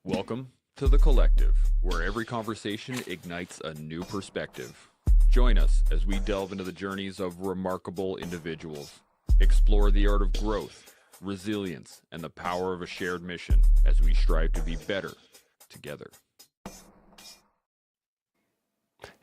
Welcome to The Collective, where every conversation ignites a new perspective. Join us as we delve into the journeys of remarkable individuals, explore the art of growth, resilience, and the power of a shared mission as we strive to be better together.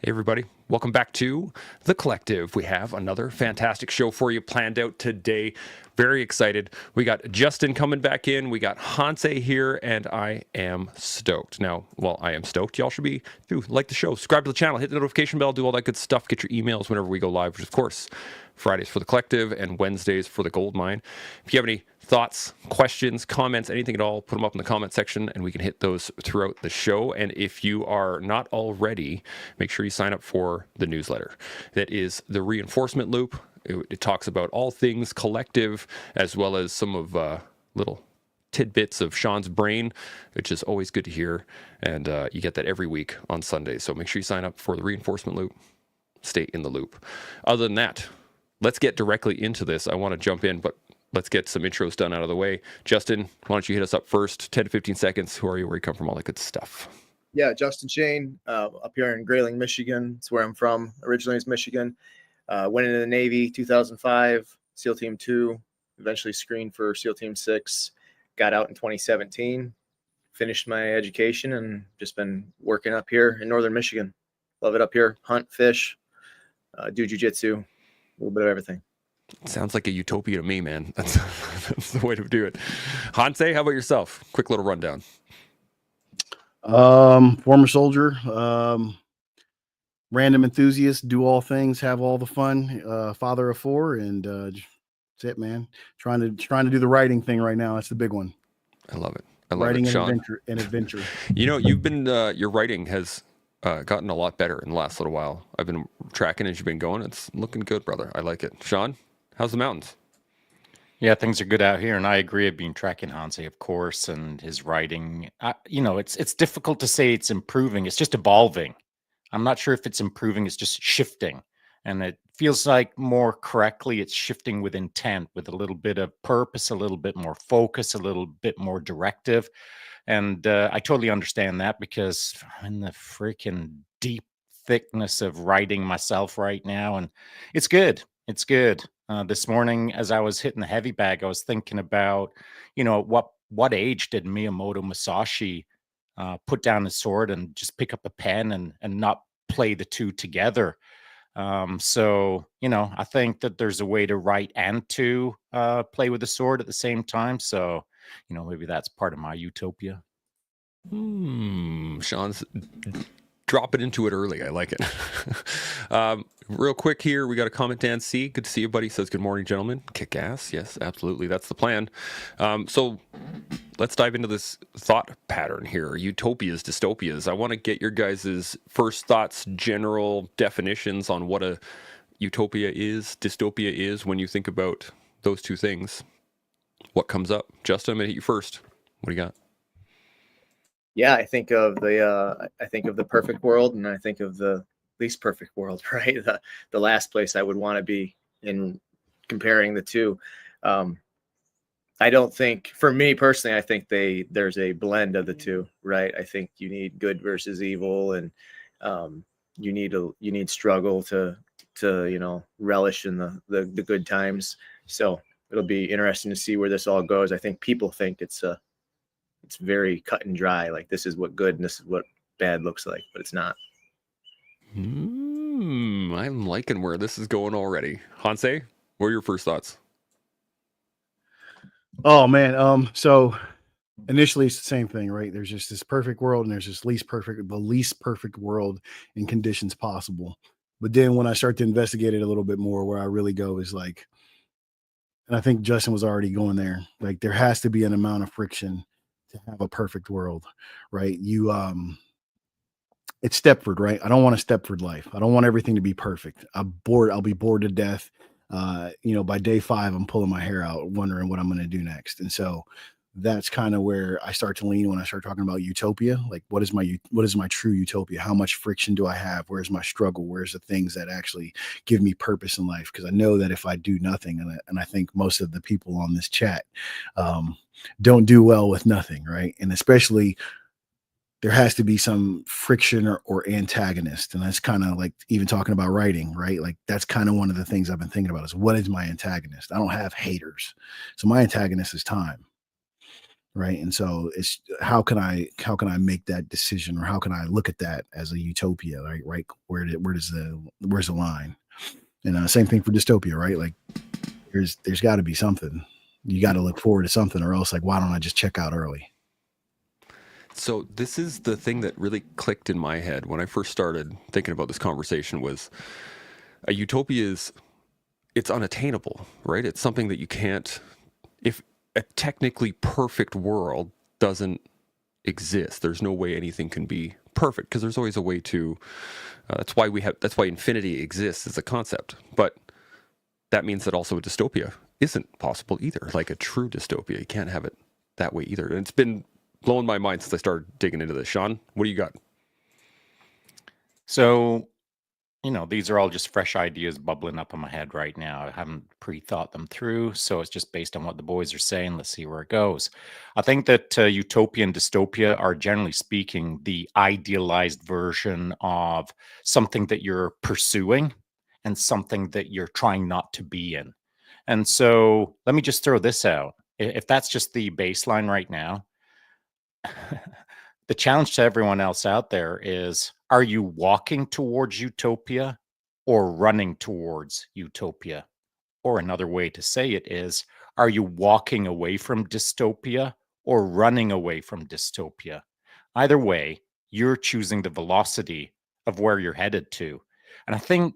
Hey everybody, welcome back to The Collective. We have another fantastic show for you planned out today. Very excited. We got Justin coming back in. We got Yohance here, and I am stoked. Now, well, I am stoked. Y'all should be too. Like the show, subscribe to the channel, hit the notification bell, do all that good stuff. Get your emails whenever we go live, which of course, Fridays for The Collective and Wednesdays for The Gold Mine. If you have any thoughts, questions, comments, anything at all, put them up in the comment section and we can hit those throughout the show. And if you are not already, make sure you sign up for the newsletter. That is the Reinforcement Loop. It talks about all things collective, as well as some of little tidbits of Sean's brain, which is always good to hear. And you get that every week on Sunday. So make sure you sign up for the Reinforcement Loop. Stay in the loop. Other than that, let's get directly into this. I want to jump in, but let's get some intros done out of the way. Justin, why don't you hit us up first? 10 to 15 seconds. Who are you? Where you come from? All that good stuff. Yeah, Justin Sheehan, up here in Grayling, Michigan. It's where I'm from. Originally, it's Michigan. Went into the Navy 2005, SEAL Team 2, eventually screened for SEAL Team 6. Got out in 2017, finished my education, and just been working up here in northern Michigan. Love it up here. Hunt, fish, do jiu-jitsu, a little bit of everything. Sounds like a utopia to me, man. That's the way to do it. Yohance, how about yourself? Quick little rundown. Former soldier, random enthusiast, do all things, have all the fun, father of 4, and that's it, man. Trying to do the writing thing right now. That's the big one. I love it. I love writing it, Sean. and adventure. You know, you've been your writing has gotten a lot better in the last little while. I've been tracking as you've been going. It's looking good, brother. I like it. Sean, how's the mountains? Yeah, things are good out here, and I agree. I've been tracking Hanse, of course, and his writing. It's difficult to say it's improving. It's just evolving. I'm not sure if it's improving. It's just shifting, and it feels like more correctly, it's shifting with intent, with a little bit of purpose, a little bit more focus, a little bit more directive. And I totally understand that because I'm in the freaking deep thickness of writing myself right now, and it's good. It's good. This morning, as I was hitting the heavy bag, I was thinking about, what age did Miyamoto Musashi put down his sword and just pick up a pen and not play the two together? So, I think that there's a way to write and to play with the sword at the same time. So, maybe that's part of my utopia. Sean's dropping into it early. I like it. Real quick here, we got a comment, Dan C. Good to see you, buddy. Says, good morning, gentlemen. Kick ass. Yes, absolutely. That's the plan. So let's dive into this thought pattern here. Utopias, dystopias. I want to get your guys' first thoughts, general definitions on what a utopia is, dystopia is, when you think about those two things. What comes up? Justin, I'm going to hit you first. What do you got? Yeah, I think of the perfect world, and I think of the least perfect world, right? The last place I would want to be in comparing the two. I don't think, for me personally, I think there's a blend of the two, right? I think you need good versus evil, and you need struggle to relish in the good times. So it'll be interesting to see where this all goes. I think people think it's very cut and dry. Like, this is what good and this is what bad looks like, but it's not. I'm liking where this is going already. Yohance, what are your first thoughts? Oh man. So initially it's the same thing, right? There's just this perfect world and there's this the least perfect world in conditions possible. But then when I start to investigate it a little bit more, where I really go is like, and I think Justin was already going there, like there has to be an amount of friction to have a perfect world, right? It's Stepford, right? I don't want a Stepford life. I don't want everything to be perfect. I'm bored. I'll be bored to death. By day 5, I'm pulling my hair out, wondering what I'm going to do next. And so that's kind of where I start to lean when I start talking about utopia. Like, what is my true utopia? How much friction do I have? Where's my struggle? Where's the things that actually give me purpose in life? Because I know that if I do nothing, and I think most of the people on this chat don't do well with nothing, right? And especially there has to be some friction or antagonist. And that's kind of like even talking about writing, right? Like that's kind of one of the things I've been thinking about is what is my antagonist? I don't have haters. So my antagonist is time. Right. And so it's how can I make that decision, or how can I look at that as a utopia? Right. Where's the line? And same thing for dystopia, right? Like there's got to be something. You got to look forward to something, or else like why don't I just check out early? So this is the thing that really clicked in my head when I first started thinking about this conversation was a utopia is it's unattainable, right? It's something that you can't, if a technically perfect world doesn't exist, there's no way anything can be perfect because there's always a way to, that's why infinity exists as a concept. But that means that also a dystopia isn't possible either. Like a true dystopia, you can't have it that way either. And it's been blowing my mind since I started digging into this. Sean, what do you got? So, these are all just fresh ideas bubbling up in my head right now. I haven't pre-thought them through, so it's just based on what the boys are saying. Let's see where it goes. I think that utopia and dystopia are, generally speaking, the idealized version of something that you're pursuing and something that you're trying not to be in. And so let me just throw this out. If that's just the baseline right now, the challenge to everyone else out there is, are you walking towards utopia or running towards utopia? Or another way to say it is, are you walking away from dystopia or running away from dystopia? Either way, you're choosing the velocity of where you're headed to. And I think,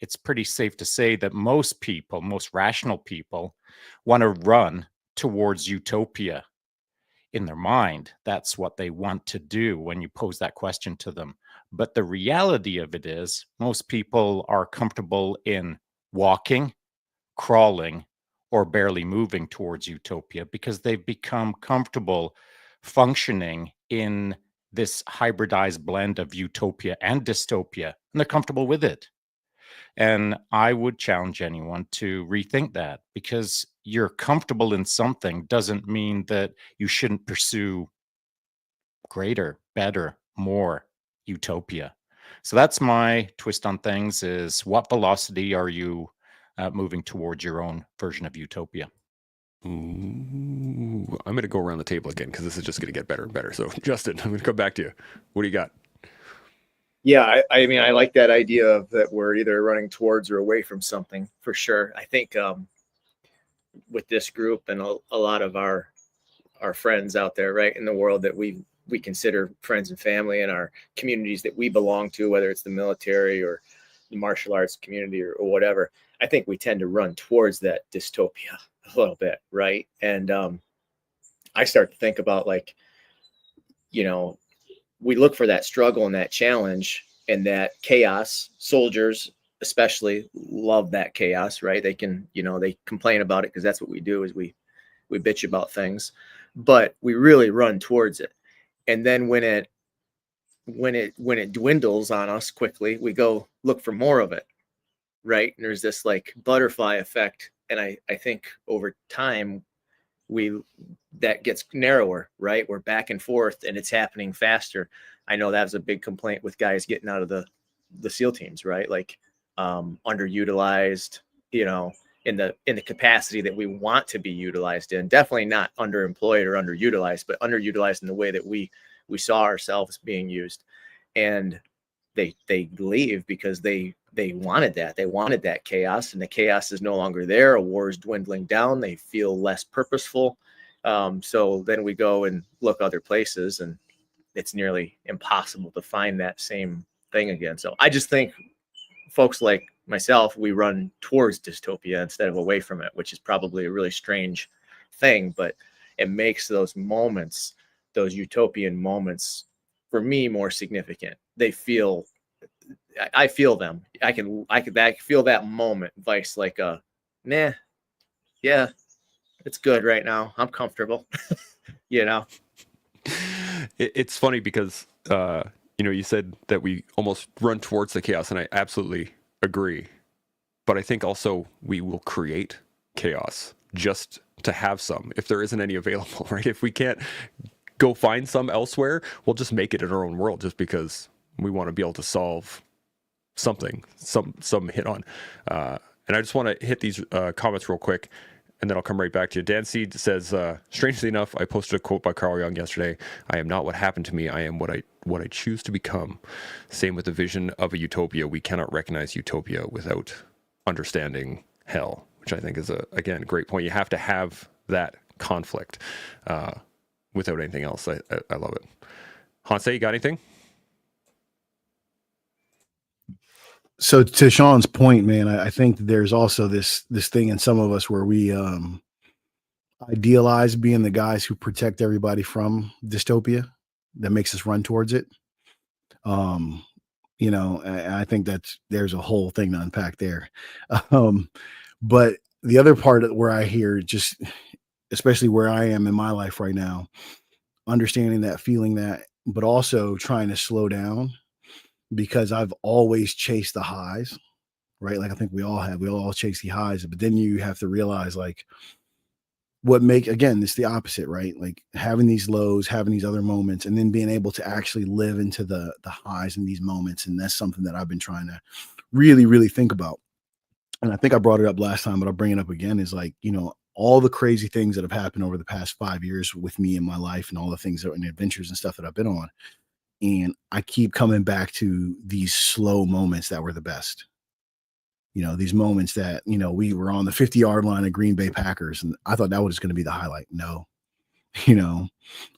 it's pretty safe to say that most people, most rational people, want to run towards utopia. In their mind, that's what they want to do when you pose that question to them. But the reality of it is, most people are comfortable in walking, crawling, or barely moving towards utopia because they've become comfortable functioning in this hybridized blend of utopia and dystopia, and they're comfortable with it. And I would challenge anyone to rethink that, because you're comfortable in something doesn't mean that you shouldn't pursue greater, better, more utopia. So that's my twist on things: is what velocity are you moving towards your own version of utopia? Ooh, I'm going to go around the table again because this is just going to get better and better. So, Justin, I'm going to come back to you. What do you got? Yeah, I mean, I like that idea of that we're either running towards or away from something for sure. I think with this group and a lot of our friends out there, right, in the world that we consider friends and family, and our communities that we belong to, whether it's the military or the martial arts community or whatever, I think we tend to run towards that dystopia a little bit, right? And I start to think about, like, we look for that struggle and that challenge and that chaos. Soldiers especially love that chaos, right? They can, they complain about it because that's what we do, is we bitch about things, but we really run towards it. And then when it dwindles on us quickly, we go look for more of it, right? And there's this like butterfly effect. And I think over time that gets narrower, right? We're back and forth and it's happening faster. I know that's a big complaint with guys getting out of the SEAL teams, right? Like underutilized, in the capacity that we want to be utilized in. Definitely not underemployed or underutilized, but underutilized in the way that we saw ourselves being used. And they leave because they wanted that. They wanted that chaos, and the chaos is no longer there. A war is dwindling down. They feel less purposeful. So then we go and look other places, and it's nearly impossible to find that same thing again. So I just think folks like myself, we run towards dystopia instead of away from it, which is probably a really strange thing, but it makes those moments, those utopian moments, for me, more significant. I feel them. I feel that moment. Vice like nah, yeah, it's good right now. I'm comfortable. It's funny because you said that we almost run towards the chaos, and I absolutely agree. But I think also we will create chaos just to have some, if there isn't any available, right? If we can't go find some elsewhere. We'll just make it in our own world just because we want to be able to solve something, some hit on. And I just want to hit these comments real quick, and then I'll come right back to you. Dan Seed says, strangely enough, I posted a quote by Carl Jung yesterday. I am not what happened to me. I am what I choose to become. Same with the vision of a utopia. We cannot recognize utopia without understanding hell, which I think is again, a great point. You have to have that conflict without anything else. I love it. Hanse, you got anything? So to Sean's point, man, I think there's also this thing in some of us where we idealize being the guys who protect everybody from dystopia that makes us run towards it. You know, I think there's a whole thing to unpack there. But the other part where I hear, just especially where I am in my life right now, understanding that, feeling that, but also trying to slow down, because I've always chased the highs, right? Like I think we all chase the highs, but then you have to realize like again, it's the opposite, right? Like having these lows, having these other moments, and then being able to actually live into the highs in these moments. And that's something that I've been trying to really, really think about. And I think I brought it up last time, but I'll bring it up again, is like, you know, all the crazy things that have happened over the past 5 years with me in my life and all the things and adventures and stuff that I've been on. And I keep coming back to these slow moments that were the best. You know, these moments that, you know, we were on the 50-yard line of Green Bay Packers, and I thought that was going to be the highlight. No, you know,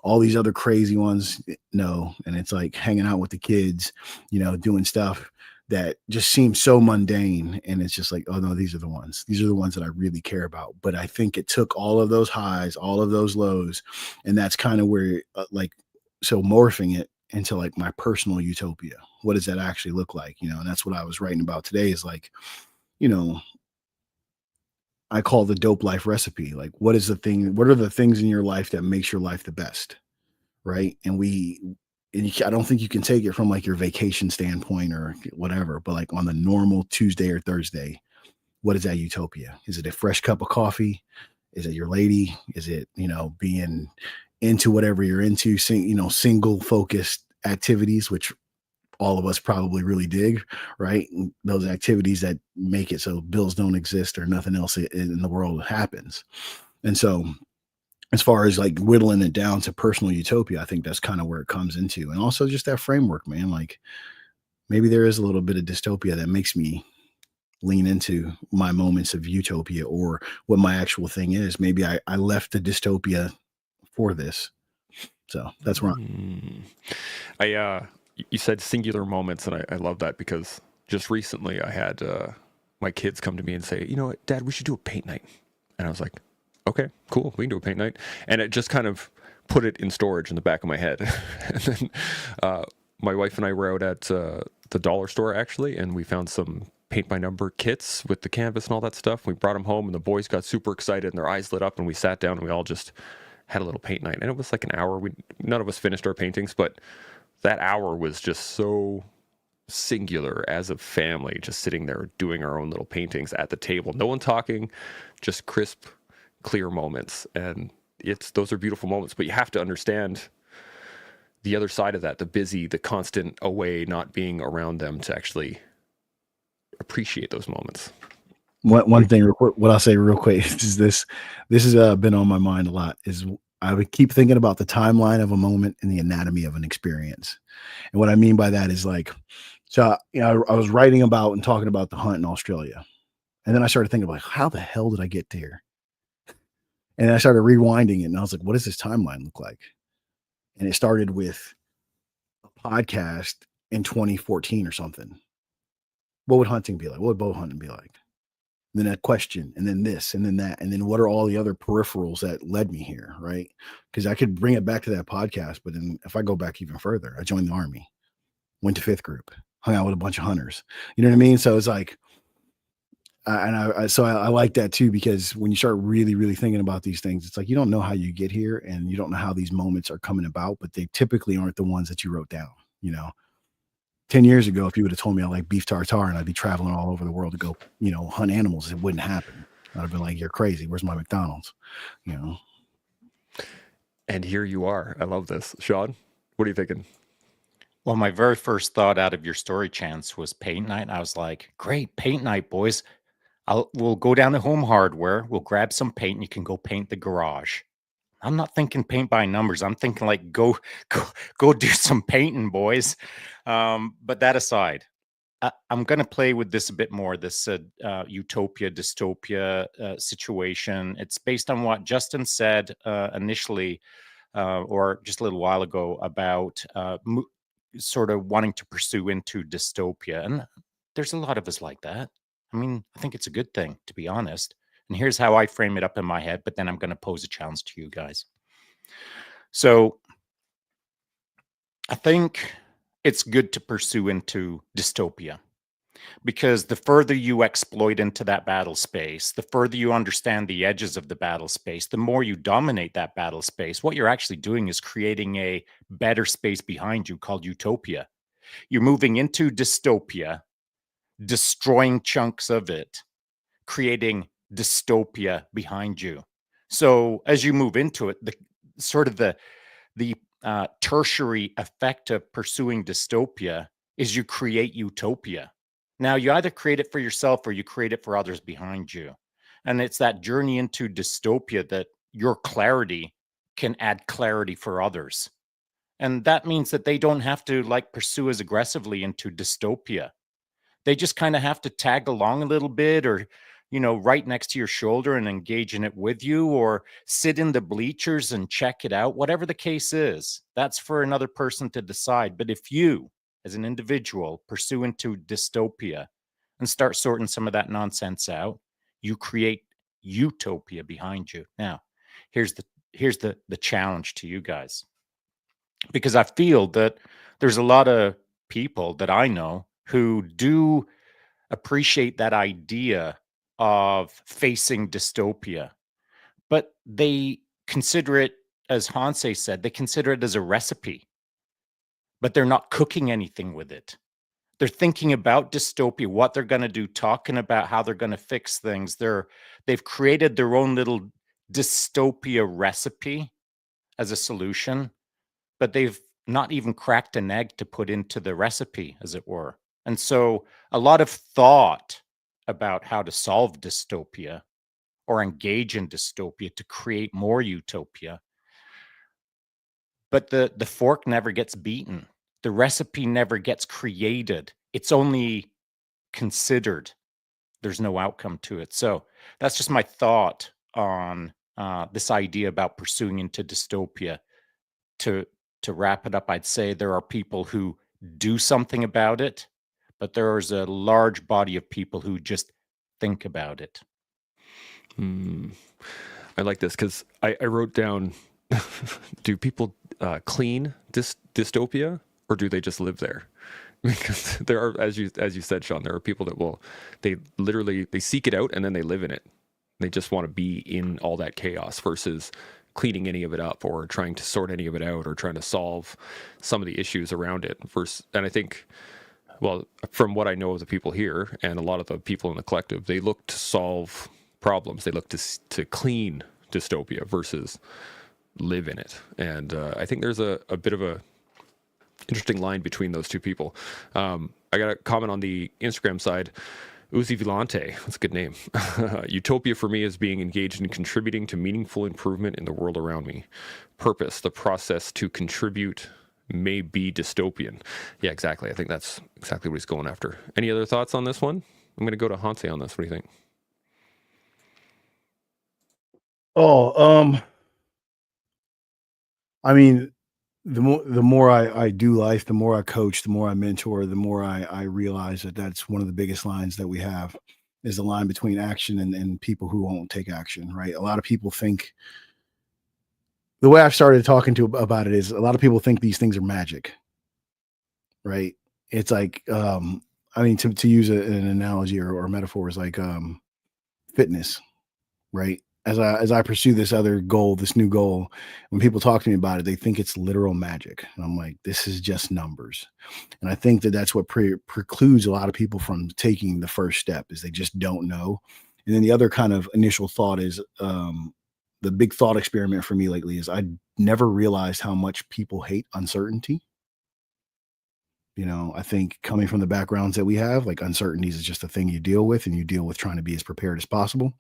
all these other crazy ones. No. And it's like hanging out with the kids, you know, doing stuff that just seems so mundane. And it's just like, oh no, these are the ones that I really care about. But I think it took all of those highs, all of those lows. And that's kind of where so morphing it into like my personal utopia. What does that actually look like? You know, and that's what I was writing about today, is like, you know, I call the dope life recipe. Like, what are the things in your life that makes your life the best? Right. And I don't think you can take it from like your vacation standpoint or whatever, but like on the normal Tuesday or Thursday, what is that utopia? Is it a fresh cup of coffee? Is it your lady? Is it, you know, being into whatever you're into, single focused activities, which all of us probably really dig, right? Those activities that make it so bills don't exist or nothing else in the world happens. And so as far as like whittling it down to personal utopia, I think that's kind of where it comes into. And also just that framework, man, like maybe there is a little bit of dystopia that makes me lean into my moments of utopia, or what my actual thing is. Maybe I left the dystopia for this. So that's wrong. You said singular moments, and I love that, because just recently I had my kids come to me and say, you know what, Dad, we should do a paint night. And I was like, okay, cool, we can do a paint night. And it just kind of put it in storage in the back of my head. And then my wife and I were out at the dollar store, actually, and we found some paint by number kits with the canvas and all that stuff. We brought them home, and the boys got super excited and their eyes lit up, and we sat down and we all just had a little paint night. And it was like an hour. None of us finished our paintings, but that hour was just so singular as a family, just sitting there doing our own little paintings at the table. No one talking, just crisp, clear moments. And those are beautiful moments, but you have to understand the other side of that, the busy, the constant away, not being around them, to actually appreciate those moments. One thing, what I'll say real quick is this has been on my mind a lot, is I would keep thinking about the timeline of a moment and the anatomy of an experience. And what I mean by that is like, so, you know, I was writing about and talking about the hunt in Australia. And then I started thinking like, how the hell did I get there? And I started rewinding it, and I was like, what does this timeline look like? And it started with a podcast in 2014 or something. What would hunting be like? What would bow hunting be like? And then a question, and then this, and then that, and then what are all the other peripherals that led me here, right? Because I could bring it back to that podcast, but then if I go back even further, I joined the Army, went to 5th group, hung out with a bunch of hunters. You know what I mean? So it's like, I like that too, because when you start really, really thinking about these things, it's like you don't know how you get here, and you don't know how these moments are coming about, but they typically aren't the ones that you wrote down. You know, 10 years ago, if you would have told me I like beef tartare and I'd be traveling all over the world to go, you know, hunt animals, it wouldn't happen. I'd have been like, you're crazy. Where's my McDonald's? You know? And here you are. I love this. Sean, what are you thinking? Well, my very first thought out of your story, Chance, was paint night. I was like, great, paint night, boys. We'll go down to Home Hardware. We'll grab some paint and you can go paint the garage. I'm not thinking paint by numbers. I'm thinking like go do some painting, boys. But that aside, I'm going to play with this a bit more. This utopia, dystopia situation. It's based on what Justin said initially, or just a little while ago, about sort of wanting to pursue into dystopia. And there's a lot of us like that. I mean, I think it's a good thing, to be honest. And here's how I frame it up in my head, but then I'm going to pose a challenge to you guys. So I think it's good to pursue into dystopia, because the further you exploit into that battle space, the further you understand the edges of the battle space, the more you dominate that battle space, what you're actually doing is creating a better space behind you called utopia. You're moving into dystopia, destroying chunks of it, creating dystopia behind you. So as you move into it, the tertiary effect of pursuing dystopia is you create utopia. Now, you either create it for yourself or you create it for others behind you. And it's that journey into dystopia that your clarity can add clarity for others. And that means that they don't have to like pursue as aggressively into dystopia. They just kind of have to tag along a little bit, or, you know, right next to your shoulder and engage in it with you, or sit in the bleachers and check it out. Whatever the case is, that's for another person to decide. But if you, as an individual, pursue into dystopia and start sorting some of that nonsense out, you create utopia behind you. Now, here's the challenge to you guys, because I feel that there's a lot of people that I know who do appreciate that idea of facing dystopia, but they consider it, as Hanse said, they consider it as a recipe, but they're not cooking anything with it. They're thinking about dystopia, what they're going to do, talking about how they're going to fix things. They've created their own little dystopia recipe as a solution, but they've not even cracked an egg to put into the recipe, as it were. And so a lot of thought about how to solve dystopia or engage in dystopia to create more utopia. But the fork never gets beaten. The recipe never gets created. It's only considered. There's no outcome to it. So that's just my thought on this idea about pursuing into dystopia. To wrap it up, I'd say there are people who do something about it, but there is a large body of people who just think about it. I like this because I wrote down, do people clean dystopia, or do they just live there? Because there are, as you said, Sean, there are people that they seek it out and then they live in it. They just want to be in all that chaos versus cleaning any of it up or trying to sort any of it out or trying to solve some of the issues around it. And I think, well, from what I know of the people here and a lot of the people in the collective, they look to solve problems. They look to clean dystopia versus live in it. And I think there's a bit of a interesting line between those two people. I got a comment on the Instagram side. Uzi Villante, that's a good name. Utopia for me is being engaged in contributing to meaningful improvement in the world around me. Purpose, the process to contribute may be dystopian. Yeah, exactly. I think that's exactly what he's going after. Any other thoughts on this one? I'm going to go to Hanse on this. What do you think? I mean, the more I do life, the more I coach, the more I mentor, the more I realize that that's one of the biggest lines that we have, is the line between action and people who won't take action, right? A lot of people think, the way I've started talking about it is, a lot of people think these things are magic, right? It's like, I mean, to use an analogy or a metaphor, is like fitness, right? As I pursue this other goal, this new goal, when people talk to me about it, they think it's literal magic. And I'm like, this is just numbers. And I think that that's what precludes a lot of people from taking the first step, is they just don't know. And then the other kind of initial thought is, the big thought experiment for me lately is I never realized how much people hate uncertainty. I think coming from the backgrounds that we have, like uncertainties is just a thing you deal with, and you deal with trying to be as prepared as possible.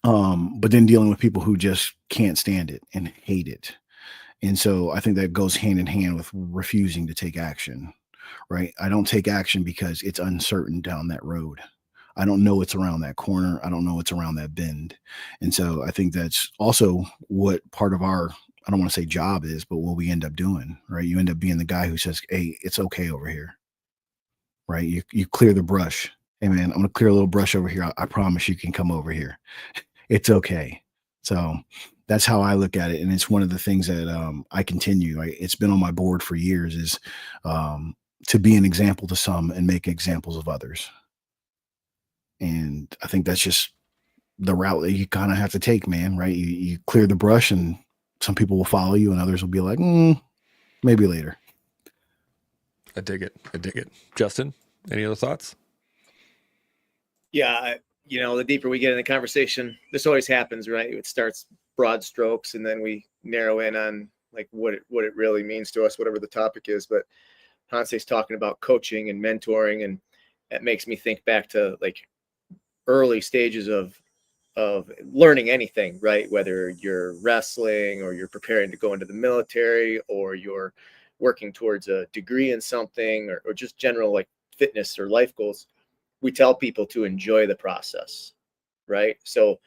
But then dealing with people who just can't stand it and hate it. And so I think that goes hand in hand with refusing to take action, right? I don't take action because it's uncertain down that road. I don't know what's around that corner. I don't know what's around that bend. And so I think that's also what part of our, I don't want to say job is, but what we end up doing, right? You end up being the guy who says, hey, it's okay over here, right? You clear the brush. Hey, man, I'm going to clear a little brush over here. I promise you can come over here. It's okay. So that's how I look at it. And it's one of the things that I continue. It's been on my board for years is to be an example to some and make examples of others. And I think that's just the route that you kind of have to take, man, right? You clear the brush and some people will follow you and others will be like, maybe later. I dig it. Justin, any other thoughts? Yeah. The deeper we get in the conversation, this always happens, right? It starts broad strokes and then we narrow in on like what it really means to us, whatever the topic is. But Hanse's talking about coaching and mentoring, and that makes me think back to like early stages of learning anything, right? Whether you're wrestling or you're preparing to go into the military or you're working towards a degree in something or just general like fitness or life goals, we tell people to enjoy the process, right? So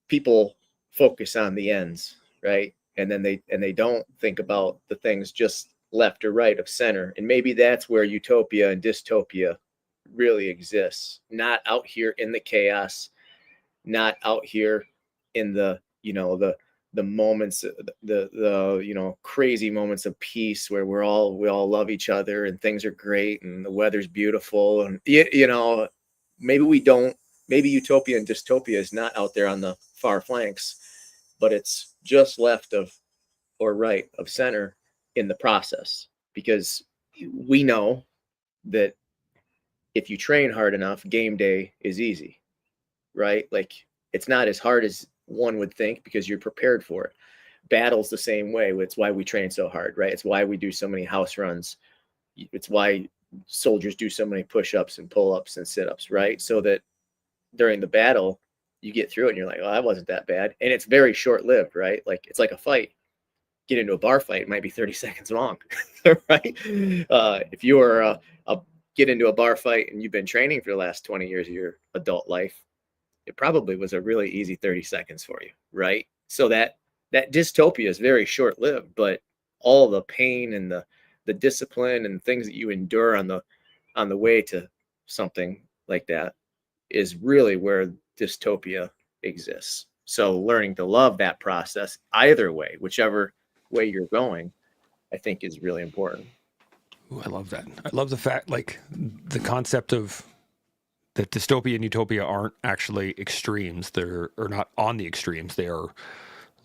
people focus on the ends, right? And then they don't think about the things just left or right of center. And maybe that's where utopia and dystopia really exists, not out here in the chaos, not out here in the moments, the crazy moments of peace where we all love each other and things are great and the weather's beautiful. And maybe utopia and dystopia is not out there on the far flanks, but it's just left of or right of center in the process, because we know that if you train hard enough, game day is easy, right? Like it's not as hard as one would think because you're prepared for it. Battle's the same way. It's why we train so hard, right? It's why we do so many house runs. It's why soldiers do so many push-ups and pull-ups and sit-ups, right? So that during the battle, you get through it and you're like, oh, that wasn't that bad. And it's very short-lived, right? Like it's like a fight. Get into a bar fight, it might be 30 seconds long, right? If you are get into a bar fight and you've been training for the last 20 years of your adult life, it probably was a really easy 30 seconds for you, right? So that dystopia is very short-lived, but all the pain and the discipline and things that you endure on the way to something like that is really where dystopia exists. So learning to love that process either way, whichever way you're going, I think is really important. Ooh, I love that. I love the fact, like the concept of that dystopia and utopia aren't actually extremes. They're not on the extremes. They are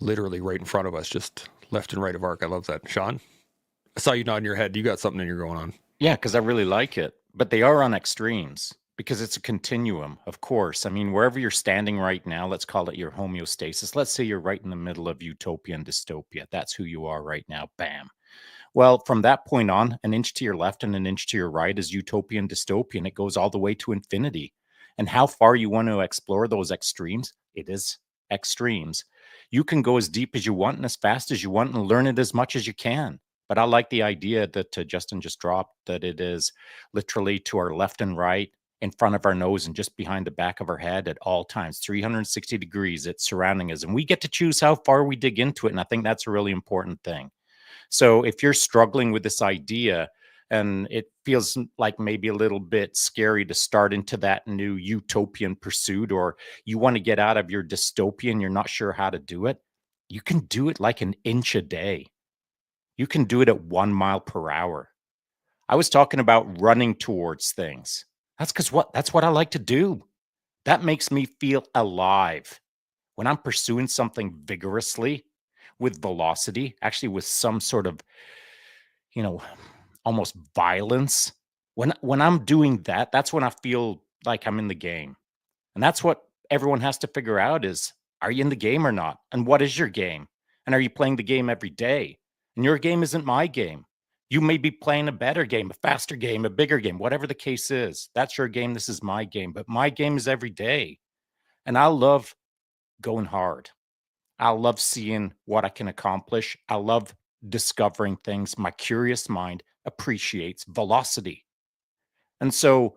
literally right in front of us, just left and right of arc. I love that. Sean, I saw you nodding your head. You got something in your going on. Yeah, because I really like it. But they are on extremes because it's a continuum, of course. I mean, wherever you're standing right now, let's call it your homeostasis. Let's say you're right in the middle of utopia and dystopia. That's who you are right now. Bam. Well, from that point on, an inch to your left and an inch to your right is utopia and dystopia, and it goes all the way to infinity. And how far you want to explore those extremes, it is extremes. You can go as deep as you want and as fast as you want and learn it as much as you can. But I like the idea that Justin just dropped, that it is literally to our left and right, in front of our nose and just behind the back of our head at all times, 360 degrees. It's surrounding us. And we get to choose how far we dig into it. And I think that's a really important thing. So if you're struggling with this idea and it feels like maybe a little bit scary to start into that new utopian pursuit, or you want to get out of your dystopia and you're not sure how to do it, you can do it like an inch a day. You can do it at 1 mile per hour. I was talking about running towards things. That's what I like to do. That makes me feel alive. When I'm pursuing something vigorously with velocity, actually with some sort of, almost violence, when I'm doing that, that's when I feel like I'm in the game. And that's what everyone has to figure out is, Are you in the game or not? And what is your game? And are you playing the game every day? And your game isn't my game. You may be playing a better game, a faster game, a bigger game, whatever the case is. That's your game. This is my game. But my game is every day. And I love going hard. I love seeing what I can accomplish. I love discovering things. My curious mind appreciates velocity. And so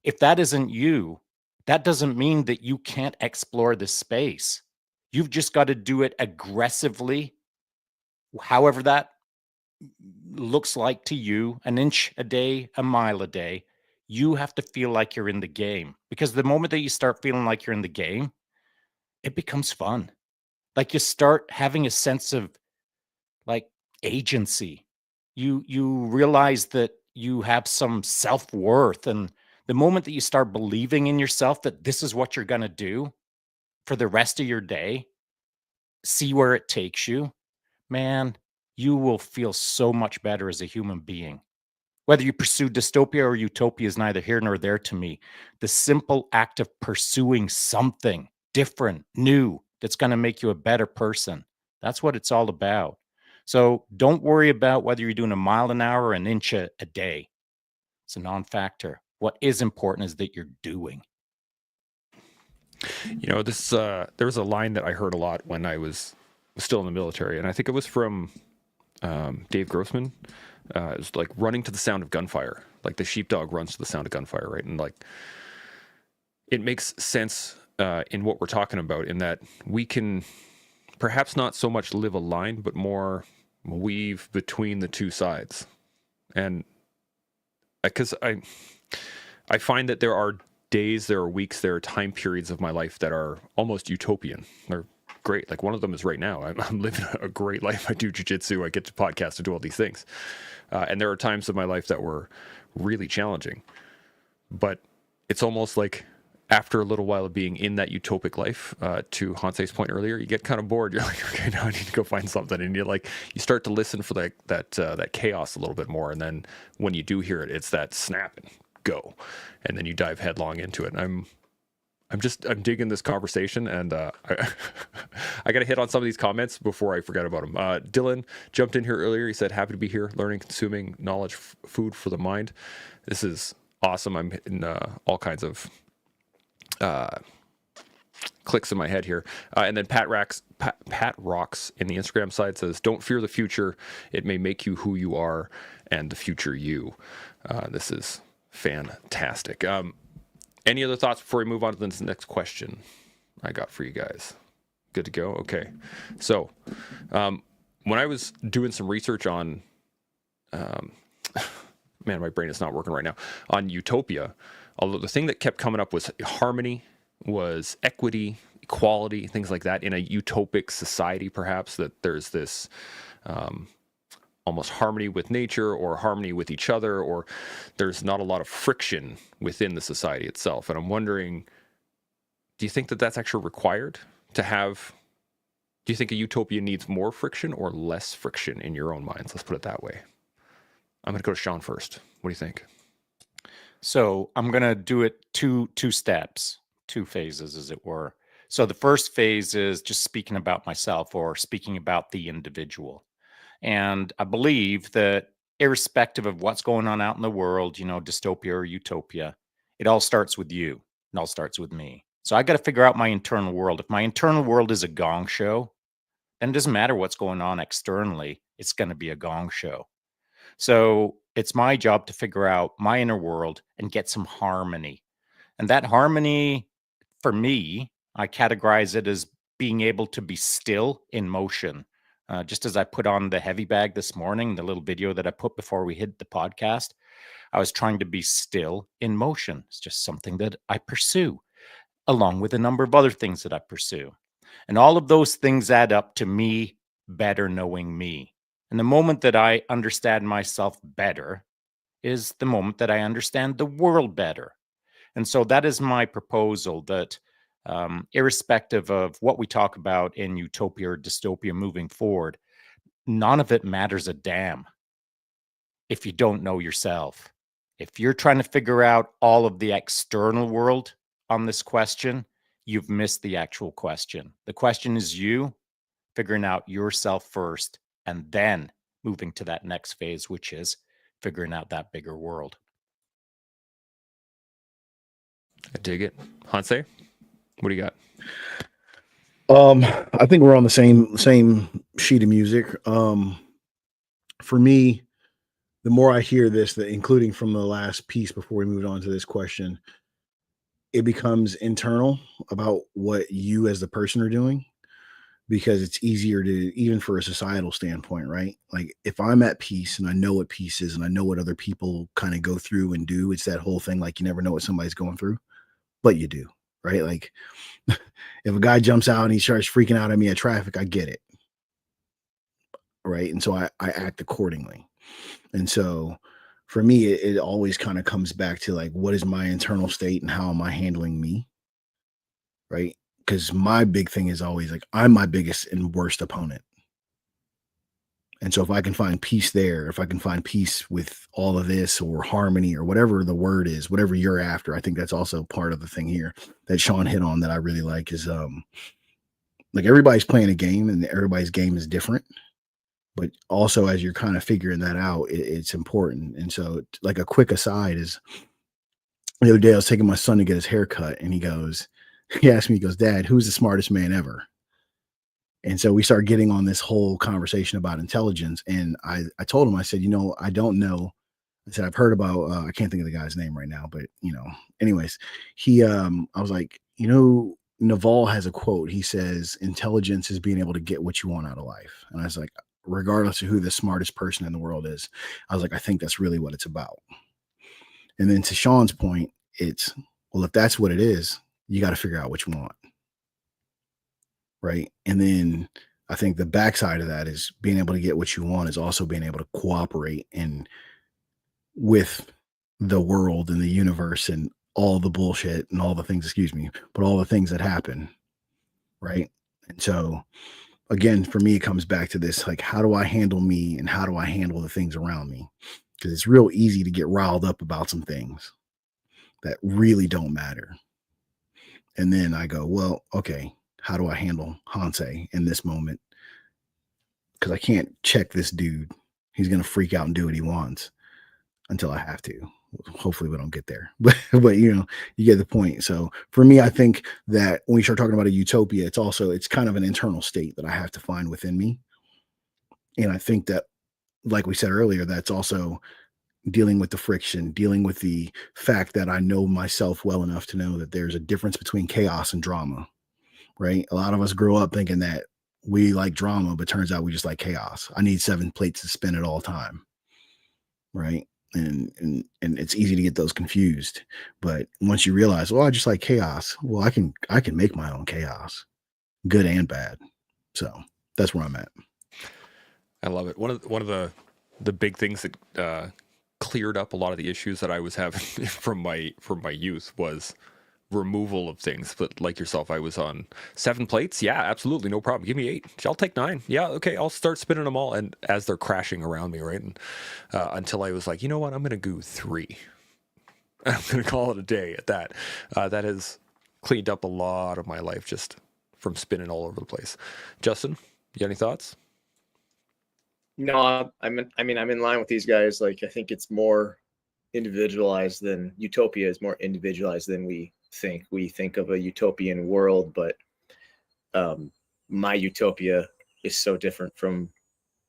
if that isn't you, that doesn't mean that you can't explore this space. You've just got to do it aggressively, however that looks like to you, an inch a day, a mile a day. You have to feel like you're in the game, because the moment that you start feeling like you're in the game, it becomes fun. Like you start having a sense of like agency. You realize that you have some self-worth, and the moment that you start believing in yourself that this is what you're going to do for the rest of your day, see where it takes you, man, you will feel so much better as a human being. Whether you pursue dystopia or utopia is neither here nor there to me. The simple act of pursuing something different, new, that's going to make you a better person, that's what it's all about. So don't worry about whether you're doing a mile an hour or an inch a day. It's a non-factor. What is important is that you're doing. You know, this there was a line that I heard a lot when I was still in the military, and I think it was from Dave Grossman. It was like running to the sound of gunfire, like the sheepdog runs to the sound of gunfire, right? And like it makes sense in what we're talking about, in that we can perhaps not so much live a line, but more weave between the two sides. And because I find that there are days, there are weeks, there are time periods of my life that are almost utopian. They're great. Like one of them is right now. I'm living a great life. I do jiu-jitsu. I get to podcast and do all these things. And there are times of my life that were really challenging. But it's almost like after a little while of being in that utopic life, to Hanse's point earlier, you get kind of bored. You're like, okay, now I need to go find something. And you start to listen for that chaos a little bit more. And then when you do hear it, it's that snap and go. And then you dive headlong into it. And I'm digging this conversation, and I got to hit on some of these comments before I forget about them. Dylan jumped in here earlier. He said, happy to be here, learning, consuming knowledge, food for the mind. This is awesome. I'm hitting all kinds of clicks in my head here. And then Pat Rocks in the Instagram side says, don't fear the future. It may make you who you are and the future you. This is fantastic. Any other thoughts before we move on to the next question I got for you guys? Good to go? Okay. So when I was doing some research on, man, my brain is not working right now, on Utopia, although the thing that kept coming up was harmony, was equity, equality, things like that in a utopic society, perhaps, that there's this almost harmony with nature or harmony with each other, or there's not a lot of friction within the society itself. And I'm wondering, do you think that that's actually required to have? Do you think a utopia needs more friction or less friction in your own minds? Let's put it that way. I'm going to go to Sean first. What do you think? So I'm going to do it two steps, two phases, as it were. So the first phase is just speaking about myself, or speaking about the individual. And I believe that irrespective of what's going on out in the world, dystopia or utopia, it all starts with you. It all starts with me. So I got to figure out my internal world. If my internal world is a gong show, then it doesn't matter what's going on externally. It's going to be a gong show. So it's my job to figure out my inner world and get some harmony. And that harmony, for me, I categorize it as being able to be still in motion. Just as I put on the heavy bag this morning, the little video that I put before we hit the podcast, I was trying to be still in motion. It's just something that I pursue, along with a number of other things that I pursue. And all of those things add up to me better knowing me. And the moment that I understand myself better is the moment that I understand the world better. And so that is my proposal, that irrespective of what we talk about in utopia or dystopia moving forward, none of it matters a damn if you don't know yourself. If you're trying to figure out all of the external world on this question, you've missed the actual question. The question is you figuring out yourself first and then moving to that next phase, which is figuring out that bigger world. I dig it. Hanse, what do you got? I think we're on the same sheet of music. For me, the more I hear this, including from the last piece before we moved on to this question, it becomes internal about what you as the person are doing, because it's easier to, even for a societal standpoint, right? Like if I'm at peace and I know what peace is and I know what other people kind of go through and do, it's that whole thing, like you never know what somebody's going through, but you do, right? Like if a guy jumps out and he starts freaking out at me at traffic, I get it, right? And so I act accordingly. And so for me, it always kind of comes back to like, what is my internal state and how am I handling me? Right. Because my big thing is always like, I'm my biggest and worst opponent. And so if I can find peace there, if I can find peace with all of this or harmony or whatever the word is, whatever you're after, I think that's also part of the thing here that Sean hit on that I really like is like everybody's playing a game and everybody's game is different. But also, as you're kind of figuring that out, it's important. And so, like a quick aside is the other day I was taking my son to get his hair cut, and he asked me, he goes, "Dad, who's the smartest man ever?" And so we started getting on this whole conversation about intelligence. And I told him, I said, I don't know. I said, I've heard about, I can't think of the guy's name right now, but anyways, I was like, Naval has a quote. He says, intelligence is being able to get what you want out of life. And I was like, regardless of who the smartest person in the world is, I was like, I think that's really what it's about. And then to Sean's point, it's, well, if that's what it is, you got to figure out what you want. Right. And then I think the backside of that is being able to get what you want is also being able to cooperate and with the world and the universe and all the bullshit and all the things, but all the things that happen. Right. And so again, for me, it comes back to this, like, how do I handle me and how do I handle the things around me? Because it's real easy to get riled up about some things that really don't matter. And then I go, well, okay, how do I handle Hanse in this moment? Because I can't check this dude. He's going to freak out and do what he wants until I have to. Hopefully we don't get there, but you get the point. So for me, I think that when we start talking about a utopia, it's kind of an internal state that I have to find within me. And I think that, like we said earlier, that's also dealing with the friction, dealing with the fact that I know myself well enough to know that there's a difference between chaos and drama, right? A lot of us grow up thinking that we like drama, but turns out we just like chaos. I need 7 plates to spin at all time, right? And it's easy to get those confused. But once you realize, well, I just like chaos. Well, I can make my own chaos, good and bad. So that's where I'm at. I love it. One of the big things that cleared up a lot of the issues that I was having from my youth was removal of things. But like yourself, I was on 7 plates. Yeah, absolutely, no problem. Give me 8. I'll take 9. Yeah, okay, I'll start spinning them all. And as they're crashing around me, right? And until I was like, you know what? I'm going to go 3. I'm going to call it a day at that. That has cleaned up a lot of my life just from spinning all over the place. Justin, you got any thoughts? No, I'm in line with these guys. Like, I think it's more individualized than Utopia is more individualized than we think. We think of a utopian world, but my Utopia is so different from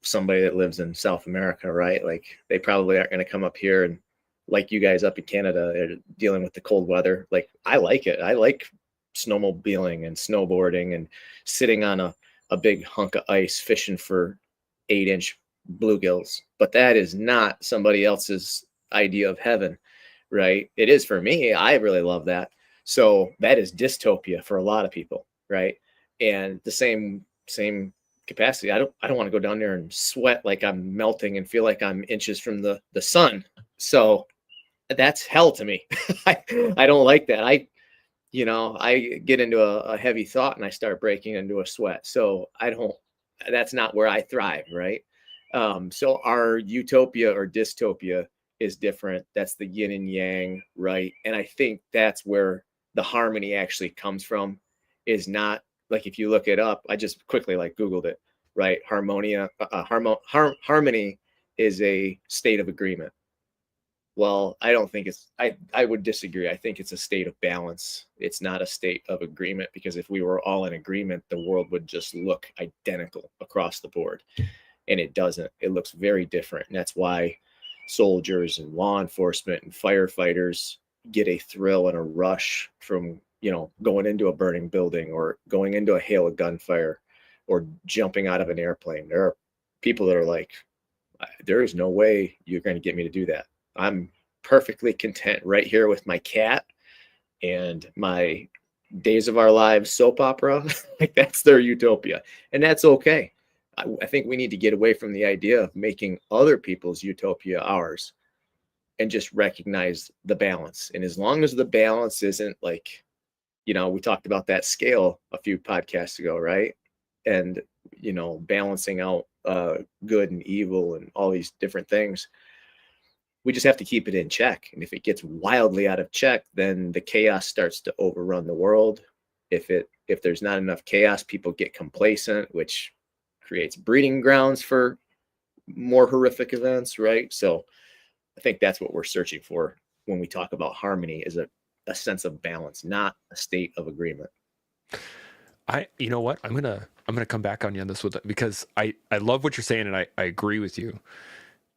somebody that lives in South America, right? Like, they probably aren't going to come up here and, like you guys up in Canada, are dealing with the cold weather. Like, I like it. I like snowmobiling and snowboarding and sitting on a big hunk of ice fishing for 8-inch bluegills, but that is not somebody else's idea of heaven, right? It is for me. I really love that. So that is dystopia for a lot of people, right? And the same capacity. I don't want to go down there and sweat like I'm melting and feel like I'm inches from the sun. So that's hell to me. I don't like that. I get into a heavy thought and I start breaking into a sweat. So that's not where I thrive, right? So our utopia or dystopia is different. That's the yin and yang, right? And I think that's where the harmony actually comes from, is not like, if you look it up, I just quickly like Googled it, right? Harmony is a state of agreement. Well, I don't think I would disagree. I think it's a state of balance. It's not a state of agreement, because if we were all in agreement, the world would just look identical across the board. And it doesn't. It looks very different. And that's why soldiers and law enforcement and firefighters get a thrill and a rush from, going into a burning building or going into a hail of gunfire or jumping out of an airplane. There are people that are like, there is no way you're going to get me to do that. I'm perfectly content right here with my cat and my Days of Our Lives soap opera. Like, that's their utopia. And that's okay. I think we need to get away from the idea of making other people's utopia ours and just recognize the balance. And as long as the balance isn't like, we talked about that scale a few podcasts ago, right? And, balancing out good and evil and all these different things. We just have to keep it in check. And if it gets wildly out of check, then the chaos starts to overrun the world. If there's not enough chaos, people get complacent, which creates breeding grounds for more horrific events, right? So I think that's what we're searching for when we talk about harmony, is a sense of balance, not a state of agreement. You know what? I'm gonna come back on you on this because I love what you're saying, and I agree with you.